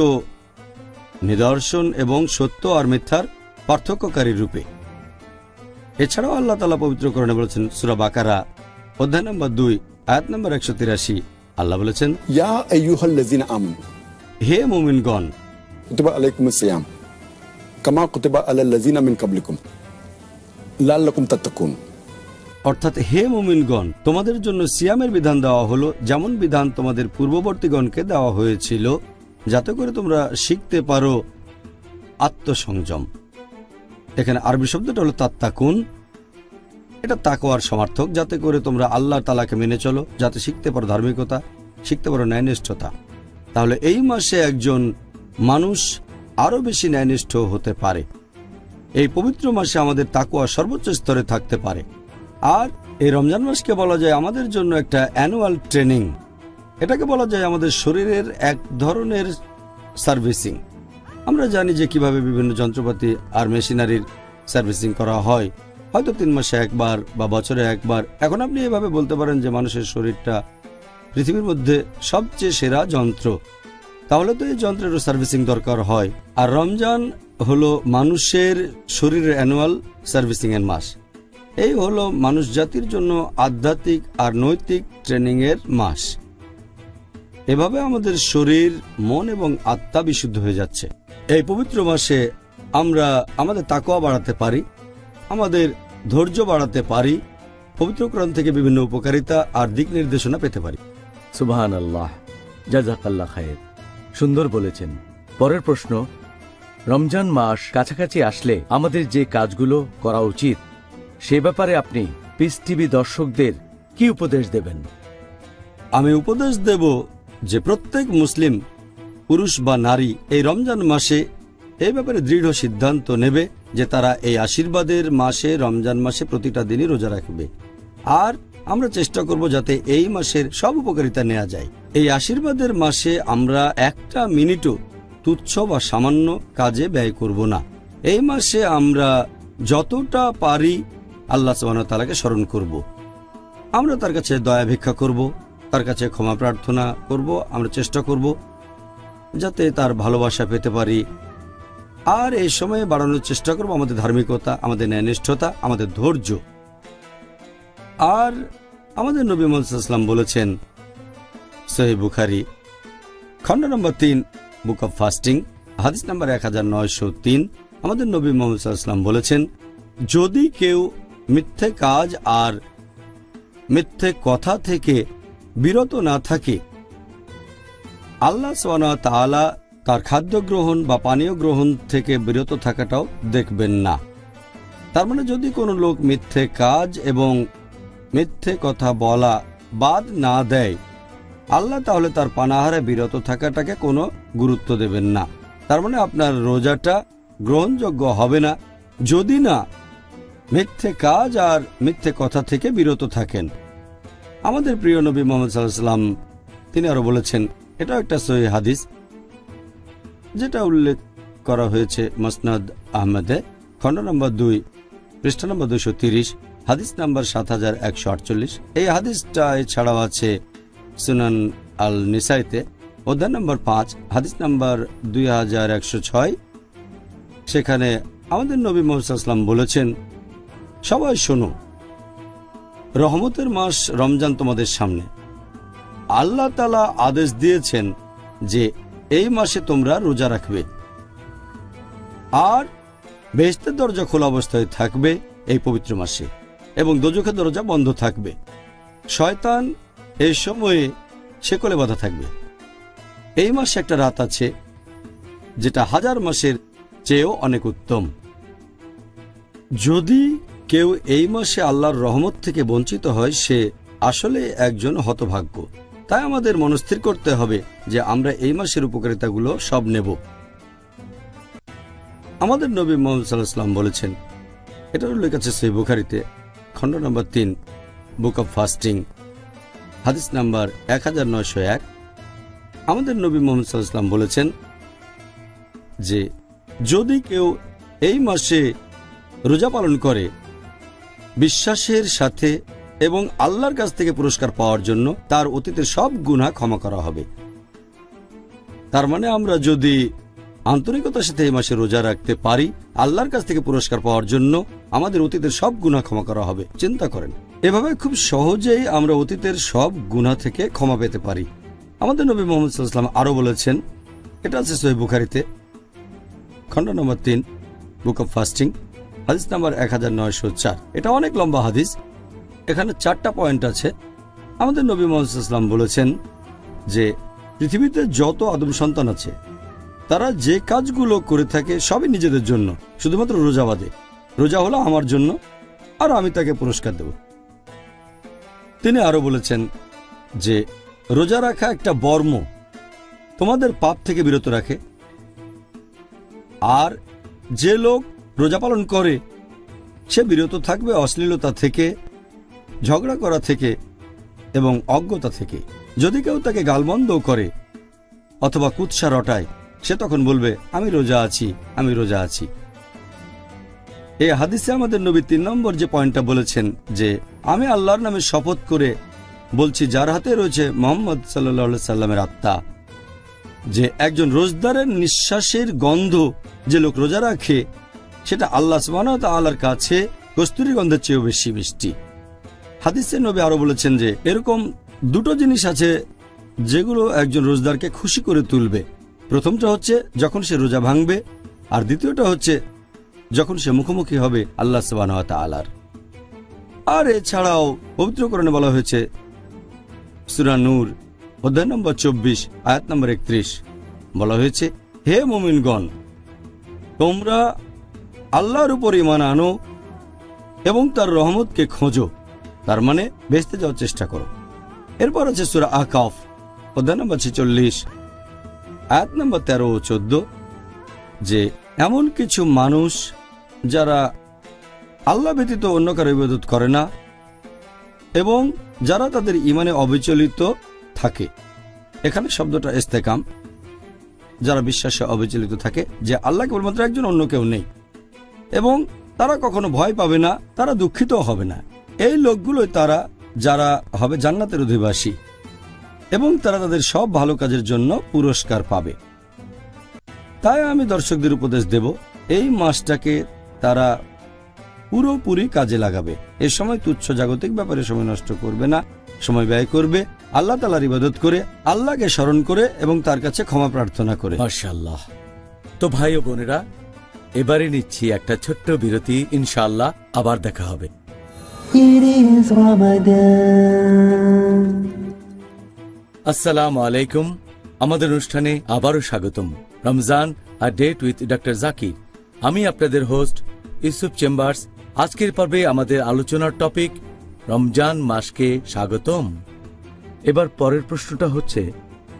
নিদর্শন এবং সত্য আর মিথ্যার পার্থক্যকারী রূপে। এছাড়াও আল্লাহ তাআলা পবিত্র কোরআনে বলেছেন, সূরা বাকারা অধ্যায় নম্বর 2, আয়াত নম্বর 183, আল্লাহ বলেছেন, ইয়া আইয়ুহাল্লাযীনা আমানু, হে মুমিনগণ, কুতিবা আলাইকুমুস সিয়াম কামা কুতিবা আলাল লাযীনা মিন ক্বাবলিকুম লাআল্লাকুম তাত্তাকুন। অর্থাৎ হে মুমিনগণ, তোমাদের জন্য সিয়ামের বিধান দেওয়া হলো যেমন বিধান তোমাদের পূর্ববর্তীগণকে দেওয়া হয়েছিল, যাতে করে তোমরা শিখতে পারো আত্মসংযম। এখানে আরবি শব্দটা হলো তাত্তাকুন, এটা তাকওয়ার সমার্থক, যাতে করে তোমরা আল্লাহ তাআলাকে মেনে চলো, যাতে শিখতে পারো ধার্মিকতা, শিখতে পারো ন্যায়নিষ্ঠতা। তাহলে এই মাসে একজন মানুষ আরো বেশি ন্যায়নিষ্ঠ হতে পারে। এই পবিত্র মাসে আমাদের তাকওয়া সর্বোচ্চ স্তরে থাকতে পারে। আর এই রমজান মাসকে বলা যায় আমাদের জন্য একটা অ্যানুয়াল ট্রেনিং। এটাকে বলা যায় আমাদের শরীরের এক ধরনের সার্ভিসিং। আমরা জানি যে কিভাবে বিভিন্ন যন্ত্রপাতি আর মেশিনারির সার্ভিসিং করা হয়, হয়তো 3 মাসে একবার বা বছরে একবার। এখন আপনি এভাবে বলতে পারেন যে মানুষের শরীরটা পৃথিবীর মধ্যে সবচেয়ে সেরা যন্ত্র, তাহলে তো এই যন্ত্রেরও সার্ভিসিং দরকার হয়। আর রমজান হলো মানুষের শরীরের অ্যানুয়াল সার্ভিসিং এর মাস। এই হলো মানুষ জাতির জন্য আধ্যাত্মিক আর নৈতিক ট্রেনিং এর মাস। এভাবে আমাদের শরীর, মন এবং আত্মা বিশুদ্ধ হয়ে যাচ্ছে। এই পবিত্র মাসে আমরা আমাদের তাকওয়া বাড়াতে পারি, আমাদের ধৈর্য বাড়াতে পারি, পবিত্র কোরআন থেকে বিভিন্ন উপকারিতা আর দিক নির্দেশনা পেতে পারি। সুবহানাল্লাহ, জাযাকাল্লাহ খায়ের। সুন্দর বলেছেন। পরের প্রশ্ন, রমজান মাস কাছাকাছি আসলে আমাদের যে কাজগুলো করা উচিত সে ব্যাপারে আপনি পিস টিভি দর্শকদের কি উপদেশ দেবেন? আমি উপদেশ দেব যে প্রত্যেক মুসলিম পুরুষ বা নারী এই রমজান মাসে এই ব্যাপারে দৃঢ় সিদ্ধান্ত নেবে যে তারা এই আশীর্বাদের মাসে, রমজান মাসে প্রতিটা দিনই রোজা রাখবে। আর আমরা চেষ্টা করব যাতে এই মাসের সব উপকারিতা নেওয়া যায়। এই আশীর্বাদের মাসে আমরা একটা মিনিটও তুচ্ছ বা সামান্য কাজে ব্যয় করব না। এই মাসে আমরা যতটা পারি আল্লাহ সুবহানাহু ওয়া তাআলাকে স্মরণ করব, আমরা তার কাছে দয়া ভিক্ষা করব, তার কাছে ক্ষমা প্রার্থনা করব। আমরা চেষ্টা করব যাতে তার ভালোবাসা পেতে পারি। আর এই সময়ে বাড়ানোর চেষ্টা করব আমাদের ধার্মিকতা, আমাদের ন্যায়নিষ্ঠতা, আমাদের ধৈর্য। আর আমাদের নবী মুহাম্মদ সাল্লাল্লাহু আলাইহি ওয়াসাল্লাম বলেছেন, সহিহ বুখারী খণ্ড নম্বর 3 বুক অব ফাস্টিং হাদিস নাম্বার 1903, আমাদের নবী মুহাম্মদ সাল্লাল্লাহু আলাইহি ওয়াসাল্লাম বলেছেন, যদি কেউ মিথ্যে কাজ আর মিথ্যে কথা থেকে বিরত না থাকে, আল্লাহ সুবহানাহু ওয়া তাআলা তার খাদ্য গ্রহণ বা পানীয় গ্রহণ থেকে বিরত থাকাটাও দেখবেন না। তার মানে যদি কোনো লোক মিথ্যে কাজ এবং মিথ্যে কথা বলা বাদ না দেয়, আল্লাহ তাহলে তার পানাহারে বিরত থাকাটাকে কোনো গুরুত্ব দেবেন না। তার মানে আপনার রোজাটা গ্রহণযোগ্য হবে না যদি না মিথ্যে কাজ আর মিথ্যে কথা থেকে বিরত থাকেন। আমাদের প্রিয় নবী মুহাম্মদ সাল্লাল্লাহু আলাইহি ওয়াসাল্লাম তিনি আরো বলেছেন, এটাও একটা সহিহ হাদিস যেটা উল্লেখ করা হয়েছে মুসনাদ আহমদে খণ্ড নম্বর 2 পৃষ্ঠা নম্বর 230, হাদিস নাম্বার 7148। এই হাদিসটা এছাড়াও আছে সুনান আল নিসাইতে অধ্যায় নম্বর 5 হাদিস নাম্বার 2106। সেখানে আমাদের নবী মুহাম্মদ সাল্লাল্লাহু আলাইহি ওয়াসাল্লাম বলেছেন, সবাই শোনো, রহমতের মাস রমজান তোমাদের সামনে। আল্লাহ তাআলা আদেশ দিয়েছেন যে এই মাসে তোমরা রোজা রাখবে, আর বেহেশতের দরজা খোলা অবস্থায় থাকবে এই পবিত্র মাসে, এবং দোজখের দরজা বন্ধ থাকবে। শয়তান এই সময়ে শেকলে বাঁধা থাকবে। এই মাসে একটা রাত আছে যেটা 1000 মাসের চেয়েও অনেক উত্তম। যদি কেউ এই মাসে আল্লাহর রহমত থেকে বঞ্চিত হয়, সে আসলে একজন হতভাগ্য। তাই আমাদের মনস্থির করতে হবে যে আমরা এই মাসের উপকারিতাগুলো সব নেব। আমাদের নবী মুহাম্মদ সাল্লাল্লাহু আলাইহি ওয়াসাল্লাম বলেছেন, এটা উল্লেখ আছে সহিহ বুখারীতে খণ্ড নম্বর 3 বুক অব ফাস্টিং হাদিস নাম্বার 1901। আমাদের নবী মুহাম্মদ সাল্লাল্লাহু আলাইহি ওয়াসাল্লাম বলেছেন যে যদি কেউ এই মাসে রোজা পালন করে বিশ্বাসের সাথে এবং আল্লাহর কাছ থেকে পুরস্কার পাওয়ার জন্য, তার অতীতের সব গুনাহ ক্ষমা করা হবে। তার মানে আমরা যদি আন্তরিকতার সাথে এই মাসে রোজা রাখতে পারি, আল্লাহর কাছ থেকে পুরস্কার পাওয়ার জন্য আমাদের অতীতের সব গুনাহ ক্ষমা করা হবে। চিন্তা করেন, এভাবে খুব সহজেই আমরা অতীতের সব গুনাহ থেকে ক্ষমা পেতে পারি। আমাদের নবী মুহাম্মদ সাল্লাল্লাহু আলাইহি ওয়াসাল্লাম আরো বলেছেন, এটা আছে সহিহ বুখারীতে খণ্ড নম্বর 3 বুক অব ফাস্টিং হাদিস নাম্বার 1904। এটা অনেক লম্বা হাদিস, এখানে 4টা পয়েন্ট আছে। আমাদের নবী মুহাম্মদ সাল্লাল্লাহু আলাইহি ওয়াসাল্লাম বলেছেন যে পৃথিবীতে যত আদম সন্তান আছে তারা যে কাজগুলো করে থাকে সবই নিজেদের জন্য, শুধুমাত্র রোজা বাদে। রোজা হলো আমার জন্য, আর আমি তাকে পুরস্কার দেব। তিনি আরো বলেছেন যে রোজা রাখা একটা বর্ম, তোমাদের পাপ থেকে বিরত রাখে। আর যে লোক রোজা পালন করে সে বিরত থাকবে অশ্লীলতা থেকে, ঝগড়া করা থেকে এবং অজ্ঞতা থেকে। যদি কেউ তাকে গালমন্দ করে অথবা কুৎসা রটায়, সে তখন বলবে আমি রোজা আছি, আমি রোজা আছি। এই হাদিসে আমাদের নবী 3 নম্বর যে পয়েন্টটা বলেছেন যে আমি আল্লাহর নামে শপথ করে বলছি, যার হাতে রয়েছে মুহাম্মদ সাল্লাল্লাহু আলাইহি সাল্লামের আত্মা, যে একজন রোজদারের নিঃশ্বাসের গন্ধ যে লোক রোজা রাখে সেটা আল্লাহ সুবহানাহু ওয়া তাআলার কাছে কস্তুরী গন্ধের চেয়েও বেশি মিষ্টি। হাদিসে নবী আরো বলেছেন যে এরকম দুটো জিনিস আছে যেগুলো একজন রোজাদারকে খুশি করে তুলবে। প্রথমটা হচ্ছে যখন সে রোজা ভাঙবে, আর দ্বিতীয়টা হচ্ছে যখন সে মুখোমুখি হবে আল্লাহ সুবহানাহু ওয়া তাআলার। আর এছাড়াও পবিত্র কোরআনে বলা হয়েছে সূরা নূর অধ্যায় নম্বর 24 আয়াত নম্বর 31 বলা হয়েছে, হে মুমিনগণ, তোমরা আল্লাহর উপর ঈমান আনো এবং তার রহমতকে খোঁজো, তার মানে বেহেশতে যাওয়ার চেষ্টা করো। এরপর আছে সূরা আকাফ অধ্যায় নম্বর 46 আয়াত নম্বর 13 ও 14, যে এমন কিছু মানুষ যারা আল্লাহ ব্যতীত অন্য কারো ইবাদত করে না এবং যারা তাদের ঈমানে অবিচলিত থাকে। এখানে শব্দটা ইস্তেকাম, যারা বিশ্বাসে অবিচলিত থাকে যে আল্লাহ কেবলমাত্র একজন, অন্য কেউ নেই, এবং তারা কখনো ভয় পাবে না, তারা দুঃখিত হবে না। এই লোকগুলোই তারা যারা হবে জান্নাতের অধিবাসী এবং তারা তাদের সব ভালো কাজের জন্য পুরস্কার পাবে। তাই আমি দর্শকদের উপদেশ দেব, এই মাসটাকে তারা পুরোপুরি কাজে লাগাবে। এ সময় তুচ্ছ জাগতিক ব্যাপারে সময় নষ্ট করবে না, সময় ব্যয় করবে আল্লাহ তাআলার ইবাদত করে, আল্লাহকে স্মরণ করে এবং তার কাছে ক্ষমা প্রার্থনা করে। মাশাআল্লাহ। তো ভাই ও বোনেরা, এবারে নিচ্ছি একটা ছোট্ট বিরতি। ইনশাআল্লাহ আবার দেখা হবে। It is Ramadan. আসসালামু আলাইকুম। আমাদের অনুষ্ঠানে আবারও স্বাগতম। রমজান আর ডেট উইথ ডক্টর জাকির। আমি আপনাদের হোস্ট ইউসুফ চেম্বার্স। আজকের পর্বে আমাদের আলোচনার টপিক রমজান মাসকে স্বাগতম। এবার পরের প্রশ্নটা হচ্ছে,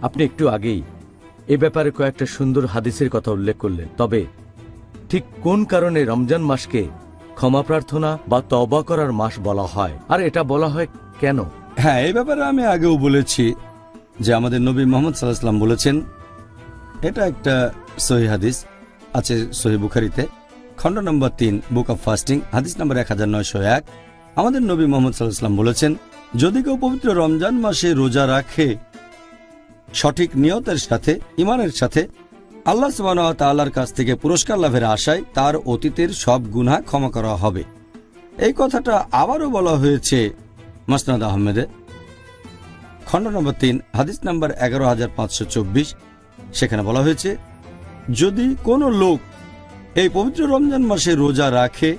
আপনি একটু আগেই এ ব্যাপারে কয়েকটা সুন্দর হাদিসের কথা উল্লেখ করলেন, তবে ঠিক কোন কারণে রমজান মাসকে ক্ষমা প্রার্থনা বা তওবা করার মাস বলা হয়, আর এটা বলা হয় কেন? হ্যাঁ, এই ব্যাপারে আমি আগেও বলেছি যে আমাদের নবী মুহাম্মদ সাল্লাল্লাহু আলাইহি ওয়াসাল্লাম বলেছেন, এটা একটা সহিহ হাদিস আছে সহিহ বুখারীতে, খণ্ড নম্বর 3 বুক অফ ফাস্টিং, হাদিস নম্বর 1901। আমাদের নবী মুহাম্মদ সাল্লাল্লাহু আলাইহি ওয়াসাল্লাম বলেছেন, যদি কেউ পবিত্র রমজান মাসে রোজা রাখে সঠিক নিয়তের সাথে, ঈমানের সাথে, আল্লাহ সুবহানাহু ওয়া তাআলার কাছ থেকে পুরস্কার লাভের আশায় তার অতীতের সব গুনাহ ক্ষমা করা হবে। এই কথাটা আবারও বলা হয়েছে মাসনাদ আহমেদে, খণ্ড নম্বর 3 হাদিস নম্বর 11524। সেখানে বলা হয়েছে, যদি কোনো লোক এই পবিত্র রমজান মাসে রোজা রাখে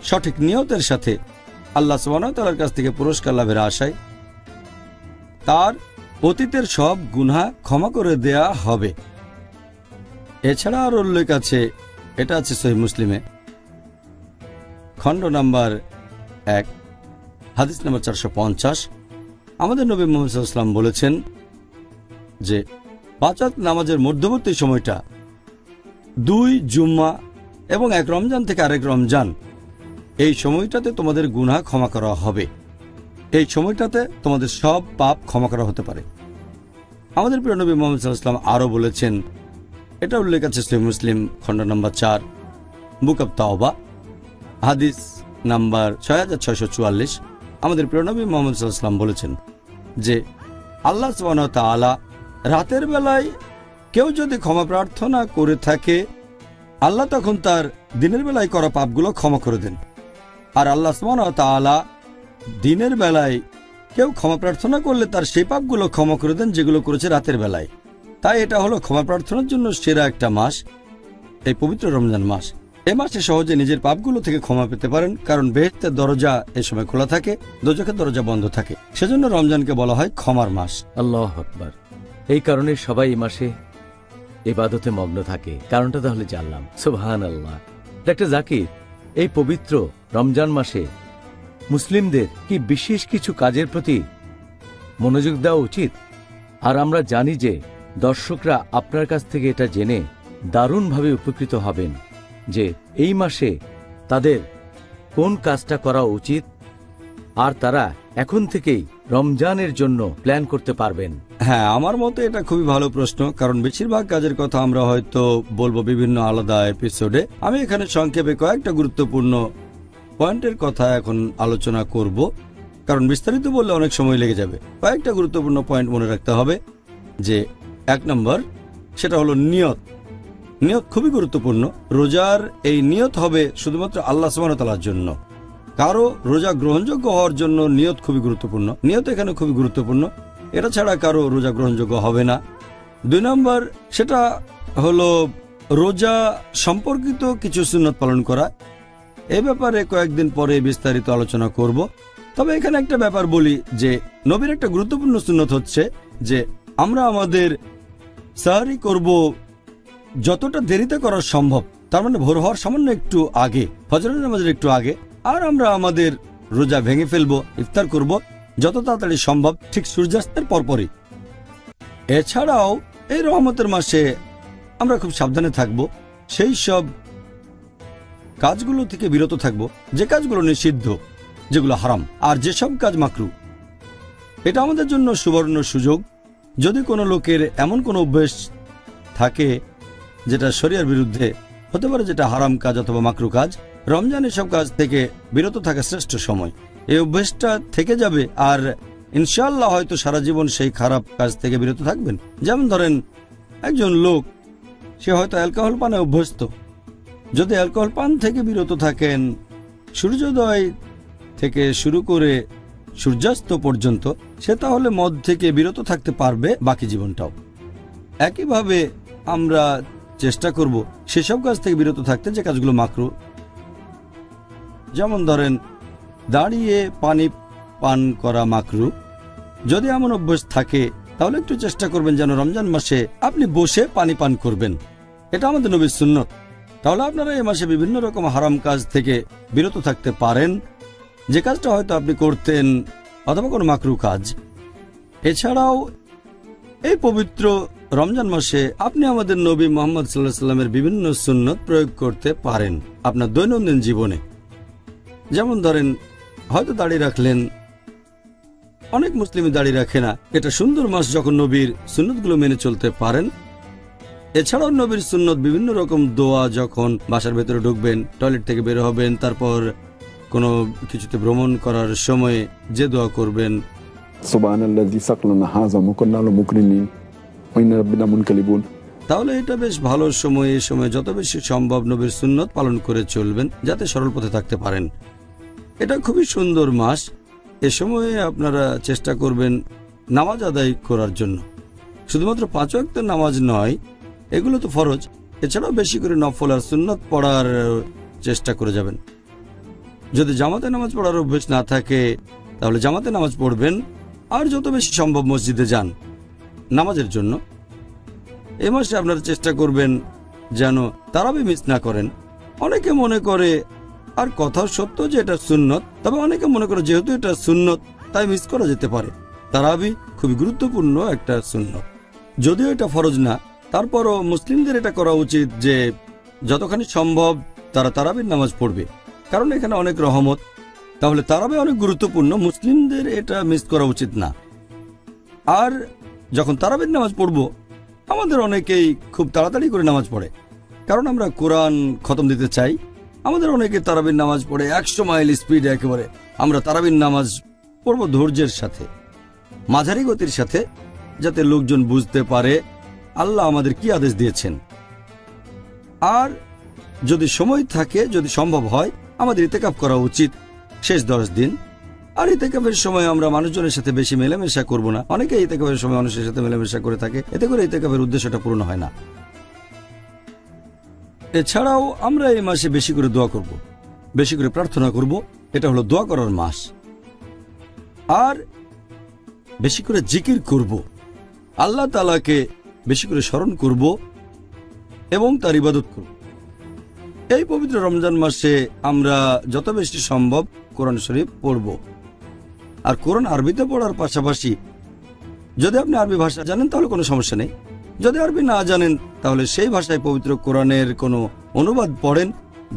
সঠিক নিয়তের সাথে, আল্লাহ সুবহানাহু ওয়া তাআলার কাছ থেকে পুরস্কার লাভের আশায়, তার অতীতের সব গুনাহ ক্ষমা করে দেয়া হবে। এছাড়া আর উল্লেখ আছে, এটা আছে সহিহ মুসলিমে, খণ্ড নাম্বার 1 হাদিস নাম্বার 450। আমাদের নবী মুহাম্মদ সাল্লাল্লাহু আলাইহি ওয়াসাল্লাম বলেছেন যে 5 ওয়াক্ত নামাজের মধ্যবর্তী সময়টা 2 জুম্মা এবং 1 রমজান থেকে আরেক রমজান, এই সময়টাতে তোমাদের গুনাহ ক্ষমা করা হবে। এই সময়টাতে তোমাদের সব পাপ ক্ষমা করা হতে পারে। আমাদের প্রিয় নবী মুহাম্মদ সাল্লাল্লাহু আলাইহি ওয়াসাল্লাম আরো বলেছেন, এটা উল্লেখ আছে সহিহ মুসলিম, খণ্ড নম্বর 4 বুক অব তাওবা, হাদিস নাম্বার 6644। আমাদের প্রিয় নবী মুহাম্মদ সাল্লাল্লাহু আলাইহি ওয়াসাল্লাম বলেছেন যে আল্লাহ সুবহানাহু ওয়া তাআলা রাতের বেলায় কেউ যদি ক্ষমা প্রার্থনা করে থাকে, আল্লাহ তখন তার দিনের বেলায় করা পাপগুলো ক্ষমা করে দেন। আর আল্লাহ সুবহানাহু ওয়া তাআলা দিনের বেলায় কেউ ক্ষমা প্রার্থনা করলে তার সেই পাপগুলো ক্ষমা করে দেন যেগুলো করেছে রাতের বেলায়। তাই এটা হলো ক্ষমা প্রার্থনার জন্য সেরা একটা মাস, এই পবিত্র রমজান মাস। এই মাসে সহজে নিজের পাপগুলো থেকে ক্ষমা পেতে পারেন, কারণ বেহেশতের দরজা এ সময় খোলা থাকে, দোজখের দরজা বন্ধ থাকে। সেজন্য রমজানকে বলা হয় ক্ষমার মাস। আল্লাহু আকবার। এই কারণে সবাই এই মাসে ইবাদতে মগ্ন থাকে। কারণটা তাহলে জানলাম। সুবহানাল্লাহ। ডক্টর জাকির, এই পবিত্র রমজান মাসে মুসলিমদের কি বিশেষ কিছু কাজের প্রতি মনোযোগ দেওয়া উচিত? আর আমরা জানি যে দর্শকরা আপনার কাছ থেকে এটা জেনে দারুণভাবে উপকৃত হবেন যে এই মাসে তাদের কোন কাজটা করা উচিত, আর তারা এখন থেকেই রমজানের জন্য প্ল্যান করতে পারবেন। হ্যাঁ, আমার মতে এটা খুবই ভালো প্রশ্ন, কারণ বেশিরভাগ কাজের কথা আমরা হয়তো বলবো বিভিন্ন আলাদা এপিসোডে। আমি এখানে সংক্ষেপে কয়েকটা গুরুত্বপূর্ণ পয়েন্টের কথা এখন আলোচনা করব, কারণ বিস্তারিত বললে অনেক সময় লেগে যাবে। কয়েকটা গুরুত্বপূর্ণ পয়েন্ট মনে রাখতে হবে। যে 1 নম্বর, সেটা হলো নিয়ত। নিয়ত খুবই গুরুত্বপূর্ণ। রোজার এই নিয়ত হবে শুধুমাত্র আল্লাহ সুবহানাহু ওয়া তাআলার জন্য। কারো রোজা গ্রহণযোগ্য হওয়ার জন্য নিয়ত খুবই গুরুত্বপূর্ণ। নিয়ত এখানে খুবই গুরুত্বপূর্ণ, এটা ছাড়া কারো রোজা গ্রহণযোগ্য হবে না। 2 নম্বর, সেটা হলো রোজা সম্পর্কিত কিছু সুন্নত পালন করা। এই ব্যাপারে কয়েকদিন পরে বিস্তারিত আলোচনা করব। তবে এখানে একটা ব্যাপার বলি যে নবীর একটা গুরুত্বপূর্ণ সুন্নত হচ্ছে যে আমরা আমাদের সাহরি করব যতটা দেরিতে করা সম্ভব, তার মানে ভোর হওয়ার সামান্য একটু আগে, ফজরের নামাজের একটু আগে। আর আমরা আমাদের রোজা ভেঙে ফেলবো, ইফতার করব যত তাড়াতাড়ি সম্ভব, ঠিক সূর্যাস্তের পরপরই। এছাড়াও এই রহমতের মাসে আমরা খুব সাবধানে থাকব, সেই সব কাজগুলো থেকে বিরত থাকব যে কাজগুলো নিষিদ্ধ, যেগুলো হারাম, আর যেসব কাজ মাকরু। এটা আমাদের জন্য সুবর্ণ সুযোগ। যদি কোনো লোকের এমন কোনো অভ্যেস থাকে যেটা শরিয়ার বিরুদ্ধে হতে পারে, যেটা হারাম কাজ অথবা মাকরু কাজ, রমজান এসব কাজ থেকে বিরত থাকা শ্রেষ্ঠ সময়। এই অভ্যেসটা থেকে যাবে আর ইনশাআল্লাহ হয়তো সারা জীবন সেই খারাপ কাজ থেকে বিরত থাকবেন। যেমন ধরেন একজন লোক, সে হয়তো অ্যালকোহল পানে অভ্যস্ত। যদি অ্যালকোহল পান থেকে বিরত থাকেন সূর্যোদয় থেকে শুরু করে সূর্যাস্ত পর্যন্ত, সে তাহলে মদ থেকে বিরত থাকতে পারবে বাকি জীবনটাও। একইভাবে আমরা চেষ্টা করব সেসব কাজ থেকে বিরত থাকতে যে কাজগুলো মাকরু। যেমন ধরেন দাঁড়িয়ে পানি পান করা মাকরু। যদি এমন অভ্যাস থাকে তাহলে একটু চেষ্টা করবেন যেন রমজান মাসে আপনি বসে পানি পান করবেন। এটা আমাদের নবীর সুন্নত। তাহলে আপনারা এই মাসে বিভিন্ন রকম হারাম কাজ থেকে বিরত থাকতে পারেন, যে কাজটা হয়তো আপনি করতেন, অথবা কোনো মাকরু কাজ। এছাড়াও এই পবিত্র রমজান মাসে আপনি আমাদের নবী মুহাম্মদ সাল্লাল্লাহু আলাইহি ওয়াসাল্লামের বিভিন্ন সুন্নত প্রয়োগ করতে পারেন আপনার দৈনন্দিন জীবনে। যেমন ধরেন হয়তো দাড়ি রাখলেন, অনেক মুসলিমই দাড়ি রাখে না। এটা সুন্দর মাস যখন নবীর সুন্নতগুলো মেনে চলতে পারেন। এছাড়াও নবীর সুন্নত বিভিন্ন রকম দোয়া, যখন বাসার ভেতরে ঢুকবেন, টয়লেট থেকে বের হবেন, তারপর কোনো কিছুতে ভ্রমণ করার সময় যে দোয়া করবেন, সুবহানাল্লাযী সাকলানা হাযা ওয়া কুন্না লাহু মুকরিনিন ওয়া ইন্না রাব্বিনা মুনকালিবুন। তাহলে এটা বেশ ভালো সময়। এই সময় যত বেশি সম্ভব নবীর সুন্নত পালন করে চলবেন যাতে সরল পথে থাকতে পারেন। এটা খুবই সুন্দর মাস। এ সময়ে আপনারা চেষ্টা করবেন নামাজ আদায় করার জন্য। শুধুমাত্র 5 ওয়াক্তের নামাজ নয়, এগুলো তো ফরজ, এছাড়াও বেশি করে নফল আর সুন্নত পড়ার চেষ্টা করে যাবেন। যদি জামাতে নামাজ পড়ার অভ্যেস না থাকে তাহলে জামাতে নামাজ পড়বেন, আর যত বেশি সম্ভব মসজিদে যান নামাজের জন্য। এই মাসে আপনারা চেষ্টা করবেন যেন তারাবি মিস না করেন। অনেকে মনে করে, আর কথাও সত্য যে এটা সুন্নত, তবে অনেকে মনে করে যেহেতু এটা সুন্নত তাই মিস করা যেতে পারে। তারাবি খুবই গুরুত্বপূর্ণ একটা সুন্নত, যদিও এটা ফরজ না। তারপরও মুসলিমদের এটা করা উচিত যে যতখানি সম্ভব তারা তারাবির নামাজ পড়বে, কারণ এখানে অনেক রহমত। তাহলে তারাবি অনেক গুরুত্বপূর্ণ, মুসলিমদের এটা মিস করা উচিত না। আর যখন তারাবির নামাজ পড়ব, আমাদের অনেকেই খুব তাড়াতাড়ি করে নামাজ পড়ে, কারণ আমরা কোরআন খতম দিতে চাই। আমাদের অনেকে তারাবির নামাজ পড়ে 100 মাইল স্পিডে একেবারে। আমরা তারাবির নামাজ পড়ব ধৈর্যের সাথে, মাঝারি গতির সাথে, যাতে লোকজন বুঝতে পারে আল্লাহ আমাদের কি আদেশ দিয়েছেন। আর যদি সময় থাকে, যদি সম্ভব হয়, আমাদের ইতিকাফ করা উচিত শেষ 10 দিন। আর ইতিকাফের সময় আমরা মানুষজনের সাথে বেশি মেলামেশা করব না। অনেকে ইতিকাফের সময় মানুষের সাথে মেলামেশা করে থাকে, এতে করে ইতিকাফের উদ্দেশ্যটা পূর্ণ হয় না। এছাড়াও আমরা এই মাসে বেশি করে দোয়া করব, বেশি করে প্রার্থনা করব। এটা হলো দোয়া করার মাস। আর বেশি করে জিকির করব, আল্লাহ তাআলাকে বেশি করে স্মরণ করব এবং তার ইবাদত করব। এই পবিত্র রমজান মাসে আমরা যত বেশি সম্ভব কোরআন শরীফ পড়ব। আর কোরআন আরবিতে পড়ার পাশাপাশি যদি আপনি আরবি ভাষা জানেন তাহলে কোনো সমস্যা নেই। যদি আরবি না জানেন তাহলে সেই ভাষায় পবিত্র কোরআনের কোনো অনুবাদ পড়েন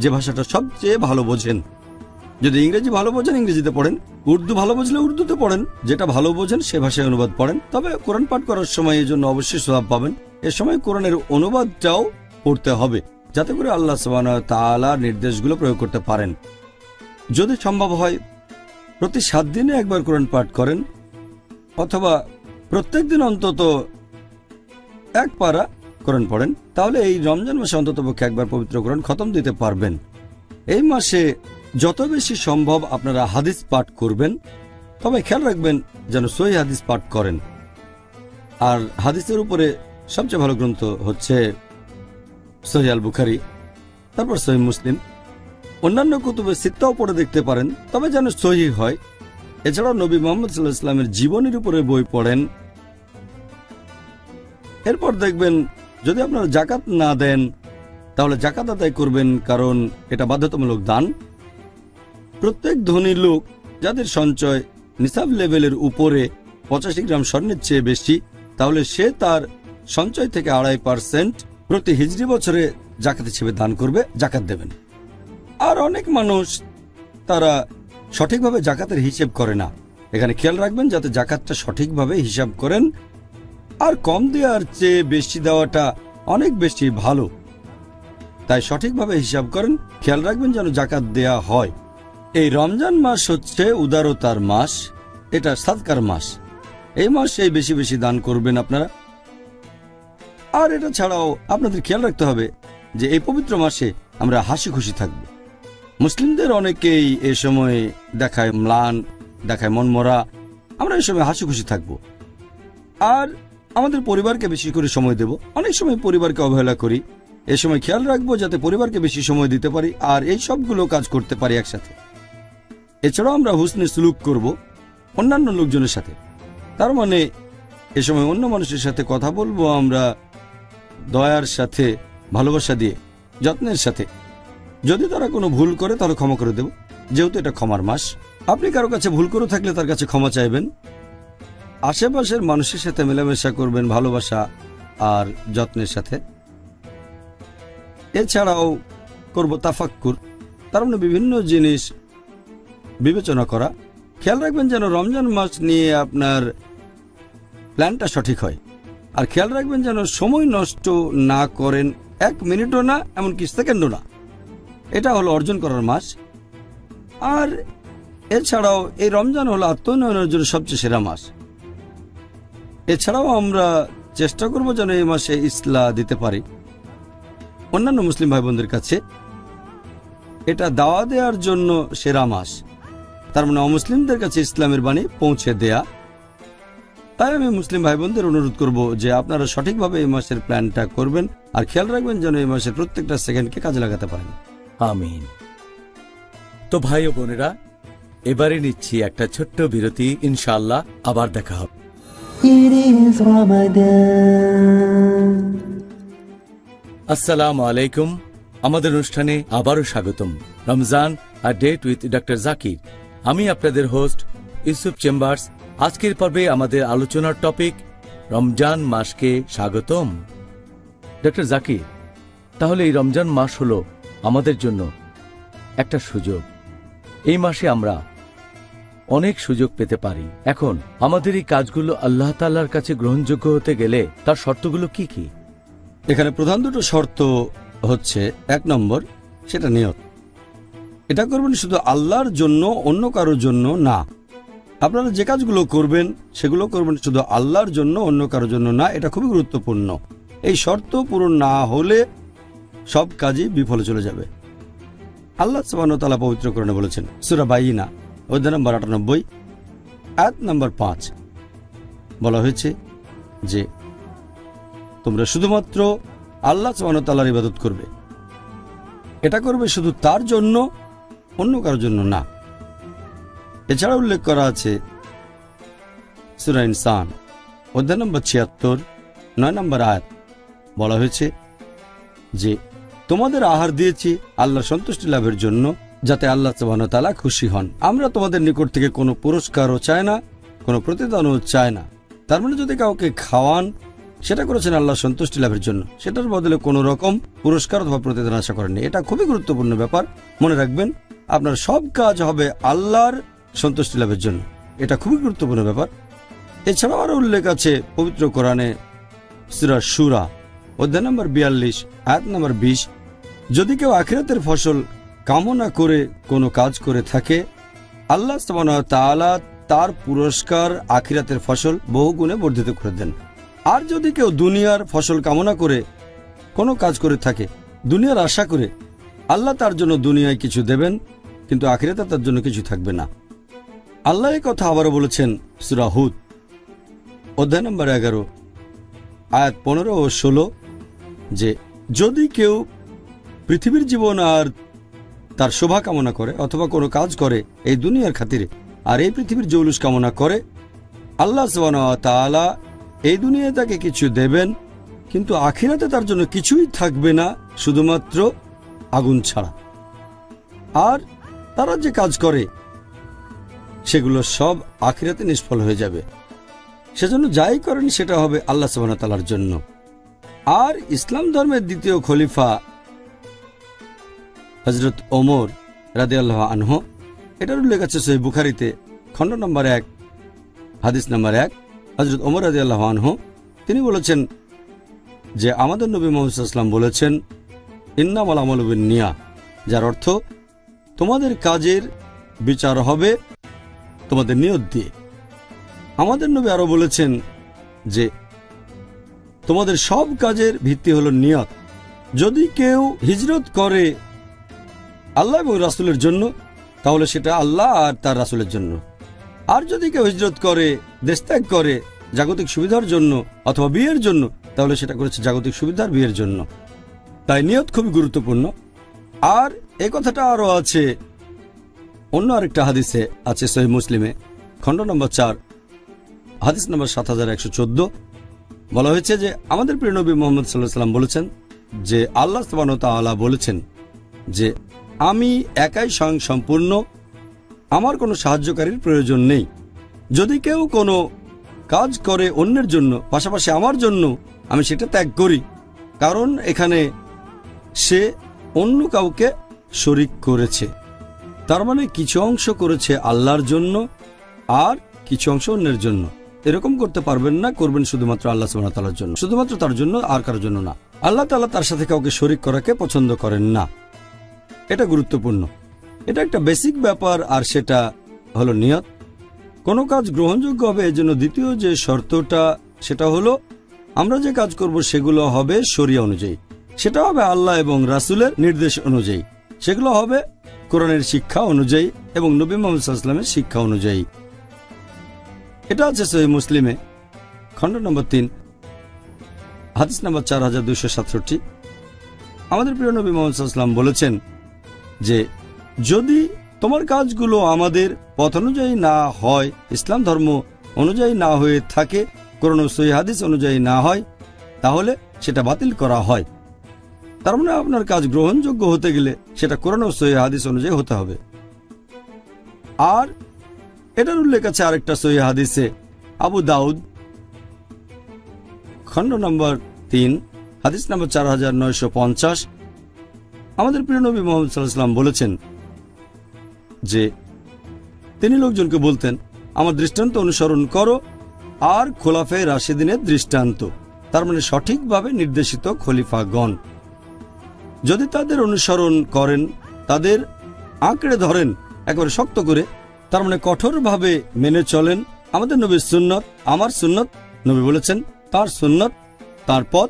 যে ভাষাটা সবচেয়ে ভালো বোঝেন। যদি ইংরেজি ভালো বোঝেন ইংরেজিতে পড়েন, উর্দু ভালো বুঝলে উর্দুতে পড়েন, যেটা ভালো বোঝেন সে ভাষায় অনুবাদ পড়েন। তবে কোরআন পাঠ করার সময় এই জন্য অবশ্যই সওয়াব পাবেন। এ সময় কোরআনের অনুবাদটাও পড়তে হবে যাতে করে আল্লাহ সুবহানাহু ওয়া তাআলার নির্দেশগুলো প্রয়োগ করতে পারেন। যদি সম্ভব হয় প্রতি 7 দিনে একবার কোরআন পাঠ করেন, অথবা প্রত্যেক দিন অন্তত 1 পারা কোরআন পড়েন, তাহলে এই রমজান মাসে অন্ততপক্ষে একবার পবিত্র কোরআন খতম দিতে পারবেন। এই মাসে যত বেশি সম্ভব আপনারা হাদিস পাঠ করবেন, তবে খেয়াল রাখবেন যেন সহিহ হাদিস পাঠ করেন। আর হাদিসের উপরে সবচেয়ে ভালো গ্রন্থ হচ্ছে সহিহ আল বুখারী, তারপর সহিহ মুসলিম। অন্যান্য কুতুবে সিত্তাও পড়ে দেখতে পারেন, তবে যেন সহিহ হয়। এছাড়াও নবী মুহাম্মদ সাল্লাল্লাহু আলাইহি ওয়াসাল্লামের জীবনীর উপরে বই পড়েন। এরপর দেখবেন যদি আপনারা জাকাত না দেন তাহলে জাকাত আদায় করবেন, কারণ এটা বাধ্যতামূলক দান। প্রত্যেক ধনী লোক যাদের সঞ্চয় নিসাব লেভেলের উপরে 85 গ্রাম স্বর্ণের চেয়ে বেশি, তাহলে সে তার সঞ্চয় থেকে 2.5% প্রতি হিজরি বছরে জাকাত হিসেবে দান করবে, জাকাত দেবেন। আর অনেক মানুষ তারা সঠিকভাবে জাকাতের হিসেব করে না। এখানে খেয়াল রাখবেন যাতে জাকাতটা সঠিকভাবে হিসাব করেন। আর কম দেওয়ার চেয়ে বেশি দেওয়াটা অনেক বেশি ভালো, তাই সঠিকভাবে হিসাব করেন। খেয়াল রাখবেন যেন জাকাত দেয়া হয়। এই রমজান মাস হচ্ছে উদারতার মাস, এটা সাদকার মাস। এই মাসে বেশি বেশি দান করবেন আপনারা। আর এটা ছাড়াও আপনাদের খেয়াল রাখতে হবে যে এই পবিত্র মাসে আমরা হাসি খুশি থাকব। মুসলিমদের অনেকেই এ সময় দেখায় ম্লান, দেখায় মনমরা। আমরা এই সময় হাসি খুশি থাকব। আর আমাদের পরিবারকে বেশি করে সময় দেব। অনেক সময় পরিবারকে অবহেলা করি, এ সময় খেয়াল রাখবো যাতে পরিবারকে বেশি সময় দিতে পারি আর এই সবগুলো কাজ করতে পারি একসাথে। এছাড়াও আমরা হুসনে সুলুক করব অন্যান্য লোকজনের সাথে। তার মানে এ সময় অন্য মানুষের সাথে কথা বলবো আমরা দয়ার সাথে, ভালোবাসা দিয়ে, যত্নের সাথে। যদি তারা কোনো ভুল করে তাহলে ক্ষমা করে দেব, যেহেতু এটা ক্ষমার মাস। আপনি কারো কাছে ভুল করে থাকলে তার কাছে ক্ষমা চাইবেন। আশেপাশের মানুষের সাথে মেলামেশা করবেন ভালোবাসা আর যত্নের সাথে। এছাড়াও করব তাফাক্কুর, তার মানে বিভিন্ন জিনিস বিবেচনা করা। খেয়াল রাখবেন যেন রমজান মাস নিয়ে আপনার প্ল্যানটা সঠিক হয়। আর খেয়াল রাখবেন যেন সময় নষ্ট না করেন, 1 মিনিটও না, এমনকি সেকেন্ডও না। এটা হলো অর্জন করার মাস। আর এছাড়াও এই রমজান হলো আত্মোন্নয়নের জন্য সবচেয়ে সেরা মাস। এছাড়াও আমরা চেষ্টা করব যেন এই মাসে ইসলাহ দিতে পারি অন্যান্য মুসলিম ভাই বোনদের কাছে। এটা দাওয়া দেওয়ার জন্য সেরা মাস, তার মানে অমুসলিমদের কাছে ইসলামের বাণী পৌঁছে দেয়া। তাই আমি মুসলিম ভাই বোনদের অনুরোধ করব যে আপনারা সঠিকভাবে এই মাসের প্ল্যানটা করবেন আর খেয়াল রাখবেন যেন এই মাসের প্রত্যেকটা সেকেন্ডকে কাজে লাগাতে পারেন। আমিন। তো ভাই ও বোনেরা, এবারে নিচ্ছি একটা ছোট্ট বিরতি। ইনশাআল্লাহ আবার দেখা হবে। It is Ramadan. আসসালামু আলাইকুম। আমাদের অনুষ্ঠানে আবারও স্বাগতম। Ramzan a date with doctor Zakir. আমি আপনাদের হোস্ট ইউসুফ চেম্বার্স। আজকের পর্বে আমাদের আলোচনার টপিক রমজান মাসকে স্বাগতম। ডক্টর জাকির, তাহলে এই রমজান মাস হলো আমাদের জন্য একটা সুযোগ। এই মাসে আমরা অনেক সুযোগ পেতে পারি। এখন আমাদের এই কাজগুলো আল্লাহ তাআলার কাছে গ্রহণযোগ্য হতে গেলে তার শর্তগুলো কি কি? এখানে প্রধান দুটো শর্ত হচ্ছে, 1 নম্বর সেটা নিয়ত। এটা করবেন শুধু আল্লাহর জন্য, অন্য কারোর জন্য না। আপনারা যে কাজগুলো করবেন সেগুলো করবেন শুধু আল্লাহর জন্য, অন্য কারোর জন্য না। এটা খুবই গুরুত্বপূর্ণ। এই শর্ত পূরণ না হলে সব কাজই বিফলে চলে যাবে। আল্লাহ সুবহানাহু ওয়া তাআলা পবিত্র কোরআনে বলেছেন, সূরা বাইয়িনা অধ্যায় নম্বর 98 আয়াত নম্বর 5, বলা হয়েছে যে তোমরা শুধুমাত্র আল্লাহ সুবহানাহু ওয়া তাআলার ইবাদত করবে। এটা করবে শুধু তার জন্য, অন্য কারোর জন্য না। এছাড়া উল্লেখ করা আছে সূরা ইনসান অধ্যায় নম্বর 76 9 নম্বর আয়াত, বলা হয়েছে যে তোমাদের আহার দিয়েছি আল্লাহ সন্তুষ্টি লাভের জন্য, যাতে আল্লাহ সুবহানাহু ওয়া তাআলা খুশি হন। আমরা তোমাদের নিকট থেকে কোনো পুরস্কারও চাই না, কোনো প্রতিদানও চাই না। তার মানে যদি কাউকে খাওয়ান, সেটা করেছেন আল্লাহ সন্তুষ্টি লাভের জন্য, সেটার বদলে কোনো রকম পুরস্কার অথবা প্রতিদান আশা করেননি। এটা খুবই গুরুত্বপূর্ণ ব্যাপার। মনে রাখবেন, আপনার সব কাজ হবে আল্লাহর সন্তুষ্টি লাভের জন্য। এটা খুবই গুরুত্বপূর্ণ ব্যাপার। এছাড়াও আরো উল্লেখ আছে পবিত্র কোরআনে সূরা শুরা অধ্যায় নম্বর 42 আয়াত নম্বর 20, যদি কেউ আখিরাতের ফসল কামনা করে কোনো কাজ করে থাকে, আল্লাহ সুবহানাহু ওয়া তাআলা তার পুরস্কার আখিরাতের ফসল বহুগুণে বর্ধিত করে দেন। আর যদি কেউ দুনিয়ার ফসল কামনা করে কোনো কাজ করে থাকে, দুনিয়ার আশা করে, আল্লাহ তার জন্য দুনিয়ায় কিছু দেবেন, কিন্তু আখিরাতে তার জন্য কিছু থাকবে না। আল্লাহ এই কথা আবারও বলেছেন সূরা হুদ অধ্যায় নম্বর 11 আয়াত 15 ও 16 যে যদি কেউ পৃথিবীর জীবন আর তার শোভা কামনা করে অথবা কোনো কাজ করে এই দুনিয়ার খাতিরে, আর এই পৃথিবীর জৌলুস কামনা করে, আল্লাহ সুবহানাহু ওয়া তাআলা এই দুনিয়ায় তাকে কিছু দেবেন, কিন্তু আখিরাতে তার জন্য কিছুই থাকবে না, শুধুমাত্র আগুন ছাড়া। আর তারা যে কাজ করে সেগুলো সব আখিরাতে নিষ্ফল হয়ে যাবে। সেজন্য যাই করেন সেটা হবে আল্লাহ সুবহানাহু ওয়া তাআলার জন্য। আর ইসলাম ধর্মের দ্বিতীয় খলিফা হযরত ওমর রাদিয়াল্লাহু আনহু, এটার উল্লেখ আছে সহিহ বুখারীতে খণ্ড নম্বর 1 হাদিস নম্বর 1। হযরত ওমর রাদিয়াল্লাহু আনহু তিনি বলেছেন যে আমাদের নবী মুহাম্মদ সাল্লাল্লাহু আলাইহি ওয়াসাল্লাম বলেছেন ইন্নামাল আমালু বিন্নিয়া, যার অর্থ তোমাদের কাজের বিচার হবে তোমাদের নিয়ত দিয়ে। আমাদের নবী আরো বলেছেন যে তোমাদের সব কাজের ভিত্তি হলো নিয়ত। যদি কেউ হিজরত করে আল্লাহ এবং রাসূলের জন্য, তাহলে সেটা আল্লাহ আর তার রাসূলের জন্য। আর যদি কেউ হিজরত করে, দেশ ত্যাগ করে জাগতিক সুবিধার জন্য অথবা বিয়ের জন্য, তাহলে সেটা করেছে জাগতিক সুবিধার বিয়ের জন্য। তাই নিয়ত খুবই গুরুত্বপূর্ণ। আর এই কথাটা আরো আছে অন্য আরেকটা হাদিসে, আছে সহিহ মুসলিমে খণ্ড নম্বর 4 হাদিস নম্বর 7114। বলা হয়েছে যে আমাদের প্রিয় নবী মুহাম্মদ সাল্লাল্লাহু আলাইহি ওয়াসাল্লাম বলেছেন যে আল্লাহ সুবহানাহু ওয়া তাআলা বলেছেন যে আমি একাই স্বয়ং সম্পূর্ণ, আমার কোনো সাহায্যকারীর প্রয়োজন নেই। যদি কেউ কোনো কাজ করে অন্যের জন্য পাশাপাশি আমার জন্য, আমি সেটা ত্যাগ করি, কারণ এখানে সে অন্য কাউকে শরীক করেছে। তার মানে কিছু অংশ করেছে আল্লাহর জন্য আর কিছু অংশ অন্যের জন্য। এরকম করতে পারবেন না, করবেন শুধুমাত্র আল্লাহ সুবহানাহু ওয়া তাআলার জন্য, শুধুমাত্র তার জন্য, আর কারোর জন্য না। আল্লাহ তাআলা তার সাথে কাউকে শরীক করাকে পছন্দ করেন না। এটা গুরুত্বপূর্ণ, এটা একটা বেসিক ব্যাপার। আর সেটা হলো নিয়ত। কোনো কাজ গ্রহণযোগ্য হবে এজন্য দ্বিতীয় যে শর্তটা, সেটা হলো আমরা যে কাজ করব সেগুলো হবে শরিয়া অনুযায়ী, সেটা হবে আল্লাহ এবং রাসূলের নির্দেশ অনুযায়ী, সেগুলো হবে কোরআনের শিক্ষা অনুযায়ী এবং নবী মুহাম্মদ সাল্লাল্লাহু আলাইহি ওয়াসাল্লামের শিক্ষা অনুযায়ী। এটা আছে সহিহ মুসলিমে খণ্ড নম্বর 3 হাদিস নম্বর 4267। আমাদের প্রিয় নবী মুহাম্মদ সাল্লাল্লাহু আলাইহি ওয়াসাল্লাম বলেছেন যে যদি তোমার কাজগুলো আমাদের পথ অনুযায়ী না হয়, ইসলাম ধর্ম অনুযায়ী না হয়ে থাকে, কোরআন ও সহিহ হাদিস অনুযায়ী না হয়, তাহলে সেটা বাতিল করা হয়। তার মানে আপনার কাজ গ্রহণযোগ্য হতে গেলে সেটা কোরআন ও সহিহ হাদিস অনুযায়ী হতে হবে। আর এটার উল্লেখ আছে আরেকটা সহিহ হাদিসে আবু দাউদ খণ্ড নম্বর 3 হাদিস নম্বর 4950। আমাদের প্রিয় নবী মুহাম্মদ সাল্লাল্লাহু আলাইহি ওয়াসাল্লাম বলেছেন যে তিনি লোকজনকে বলতেন আমার দৃষ্টান্ত অনুসরণ করো আর খোলাফায়ে রাশিদিনের দৃষ্টান্ত, তার মানে সঠিকভাবে নির্দেশিত খলিফাগণ। যদি তাদের অনুসরণ করেন, তাদের আঁকড়ে ধরেন একেবারে শক্ত করে, তার মানে কঠোরভাবে মেনে চলেন আমাদের নবীর সুন্নত, আমার সুন্নত, নবী বলেছেন তার সুন্নত, তার পথ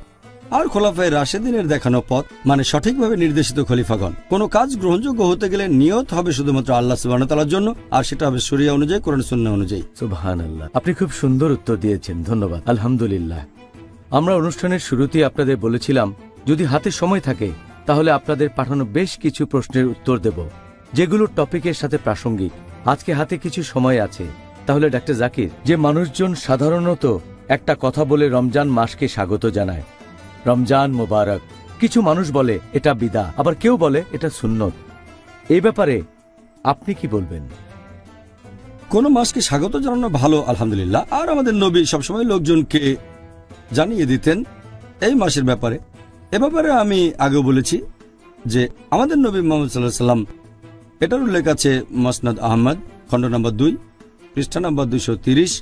আর খোলাফায়ে রাশিদিনের দেখানো পথ, মানে সঠিকভাবে নির্দেশিত খলিফাগণ। কোনো কাজ গ্রহণযোগ্য হতে গেলে নিয়ত হবে শুধুমাত্র আল্লাহ সুবহানাহু ওয়া তাআলার জন্য, আর সেটা হবে শরিয়া অনুযায়ী, কোরআন সুন্নাহ অনুযায়ী। সুবহানাল্লাহ, আপনি খুব সুন্দর উত্তর দিয়েছেন, ধন্যবাদ। আলহামদুলিল্লাহ। আমরা অনুষ্ঠানের শুরুতেই আপনাদের বলেছিলাম যদি হাতে সময় থাকে তাহলে আপনাদের পাঠানো বেশ কিছু প্রশ্নের উত্তর দেব, যেগুলো টপিকের সাথে প্রাসঙ্গিক। আজকে হাতে কিছু সময় আছে, তাহলে ডাক্তার জাকির, যে মানুষজন সাধারণত একটা কথা বলে রমজান মাসকে স্বাগত জানায়, রমজান মোবারক, কিছু মানুষ বলে এটা বিদা, আবার কেউ বলে এটা সুন্নত, এই ব্যাপারে আপনি কি বলবেন? কোন মাসকে স্বাগত জানানো ভালো, আলহামদুলিল্লাহ। আর আমাদের নবী সবসময় লোকজনকে জানিয়ে দিতেন এই মাসের ব্যাপারে। এ ব্যাপারে আমি আগেও বলেছি যে আমাদের নবী মুহাম্মদ সাল্লাল্লাহু আলাইহি ওয়াসাল্লাম, এটার উল্লেখ আছে মুসনাদ আহমদ খণ্ড নম্বর 2 পৃষ্ঠা নম্বর 230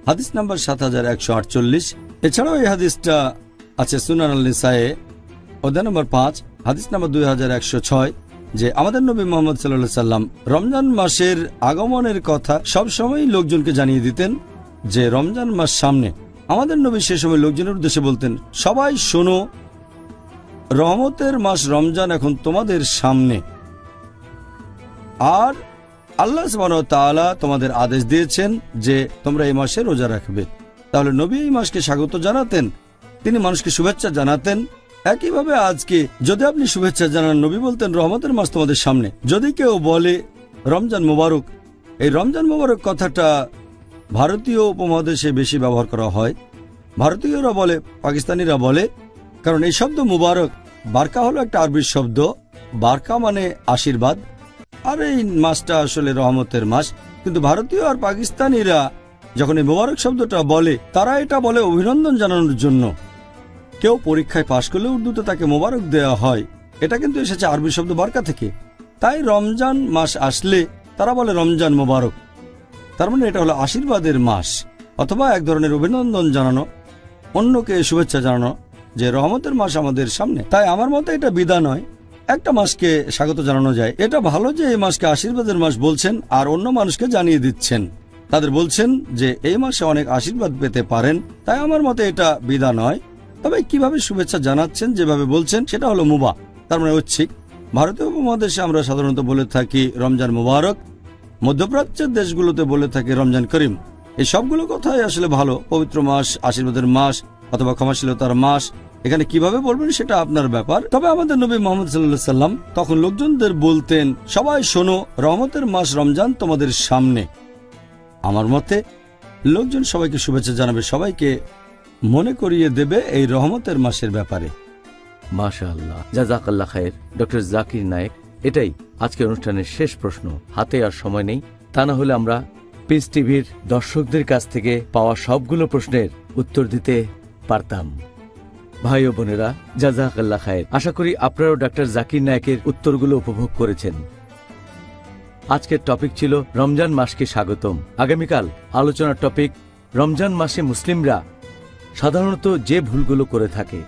হাদিস নম্বর 7148। এছাড়াও এই হাদিসটা আছে সুনান আল নিসায়ে অধ্যায় নম্বর 5 হাদিস নম্বর 2106, যে আমাদের নবী মুহাম্মদ সাল্লাল্লাহু আলাইহি ওয়াসাল্লাম রমজান মাসের আগমনের কথা সবসময় লোকজনকে জানিয়ে দিতেন যে রমজান মাস সামনে, আমাদের নবী সে সময় লোকজনের উদ্দেশ্যে বলতেন, সবাই শোনো, রহমতের মাস রমজান এখন তোমাদের সামনে, আর আল্লাহ সুবহানাহু ওয়া তাআলা তোমাদের আদেশ দিয়েছেন যে তোমরা এই মাসে রোজা রাখবে। তাহলে নবী এই মাসকে স্বাগত জানাতেন, তিনি মানুষকে শুভেচ্ছা জানাতেন। একইভাবে আজকে যদি আপনি শুভেচ্ছা জানান, নবী বলতেন রহমতের মাস তোমাদের সামনে। যদি কেউ বলে রমজান মোবারক, এই রমজান মোবারক কথাটা ভারতীয় উপমহাদেশে বেশি ব্যবহার করা হয়। ভারতীয়রা বলে, পাকিস্তানিরা বলে, কারণ এই শব্দ মুবারক, বারকা হলো একটা আরবি শব্দ, বারকা মানে আশীর্বাদ, আর এই মাসটা আসলে রহমতের মাস। কিন্তু ভারতীয় আর পাকিস্তানিরা যখন এই মোবারক শব্দটা বলে, তারা এটা বলে অভিনন্দন জানানোর জন্য। কেউ পরীক্ষায় পাশ করলে উর্দুতে তাকে মোবারক দেওয়া হয়, এটা কিন্তু এসেছে আরবি শব্দ বারকা থেকে। তাই রমজান মাস আসলে তারা বলে রমজান মোবারক, তার মানে এটা হলো আশীর্বাদের মাস, অথবা এক ধরনের অভিনন্দন জানানো, অন্যকে শুভেচ্ছা জানানো যে রহমতের মাস আমাদের সামনে। তাই আমার মতে এটা বিদা নয়, একটা মাসকে স্বাগত জানানো যায়। এটা ভালো যে এই মাসকে আশীর্বাদের মাস বলছেন আর অন্য মানুষকে জানিয়ে দিচ্ছেন, তাদের বলছেন যে এই মাসে অনেক আশীর্বাদ পেতে পারেন। তাই আমার মতে এটা বিদা নয়। তবে কিভাবে শুভেচ্ছা জানাচ্ছেন, যেভাবে বলছেন, সেটা হলো মুবাহ, তার মানে ঐচ্ছিক। ভারতীয় উপমহাদেশে আমরা সাধারণত বলে থাকি রমজান মুবারক, মধ্যপ্রাচ্যের দেশগুলোতে বলে থাকি রমজান করিম। এই সবগুলো কথাই আসলে ভালো। পবিত্র মাস, আশীর্বাদের মাস অথবা ক্ষমাশীলতার মাস, এখানে কিভাবে বলবেন সেটা আপনার ব্যাপার। তবে আমাদের নবী মুহাম্মদ সাল্লাল্লাহু আলাইহি সাল্লাম তখন লোকজনদের বলতেন, সবাই শোনো, রহমতের মাস রমজান তোমাদের সামনে। আমার মতে লোকজন সবাইকে শুভেচ্ছা জানাবে, সবাইকে মনে করিয়ে দেবে এই রহমতের মাসের ব্যাপারে। মাশাআল্লাহ, জাযাকাল্লাহ খায়ের ডক্টর জাকির নায়েক। এটাই আজকের অনুষ্ঠানের শেষ প্রশ্ন। হাতে আর সময় নেই, তা না হলে আমরা পিস টিভির দর্শকদের কাছ থেকে পাওয়া সবগুলো প্রশ্নের উত্তর দিতে পারতাম। ভাই ও বোনেরা, জাযাকাল্লাহ খায়ের। আশা করি আপনারাও ডক্টর জাকির নায়েকের উত্তরগুলো উপভোগ করেছেন। আজকের টপিক ছিল রমজান মাসকে স্বাগতম। আগামীকাল আলোচনার টপিক রমজান মাসে মুসলিমরা সাধারণত যে ভুলগুলো করে থাকে।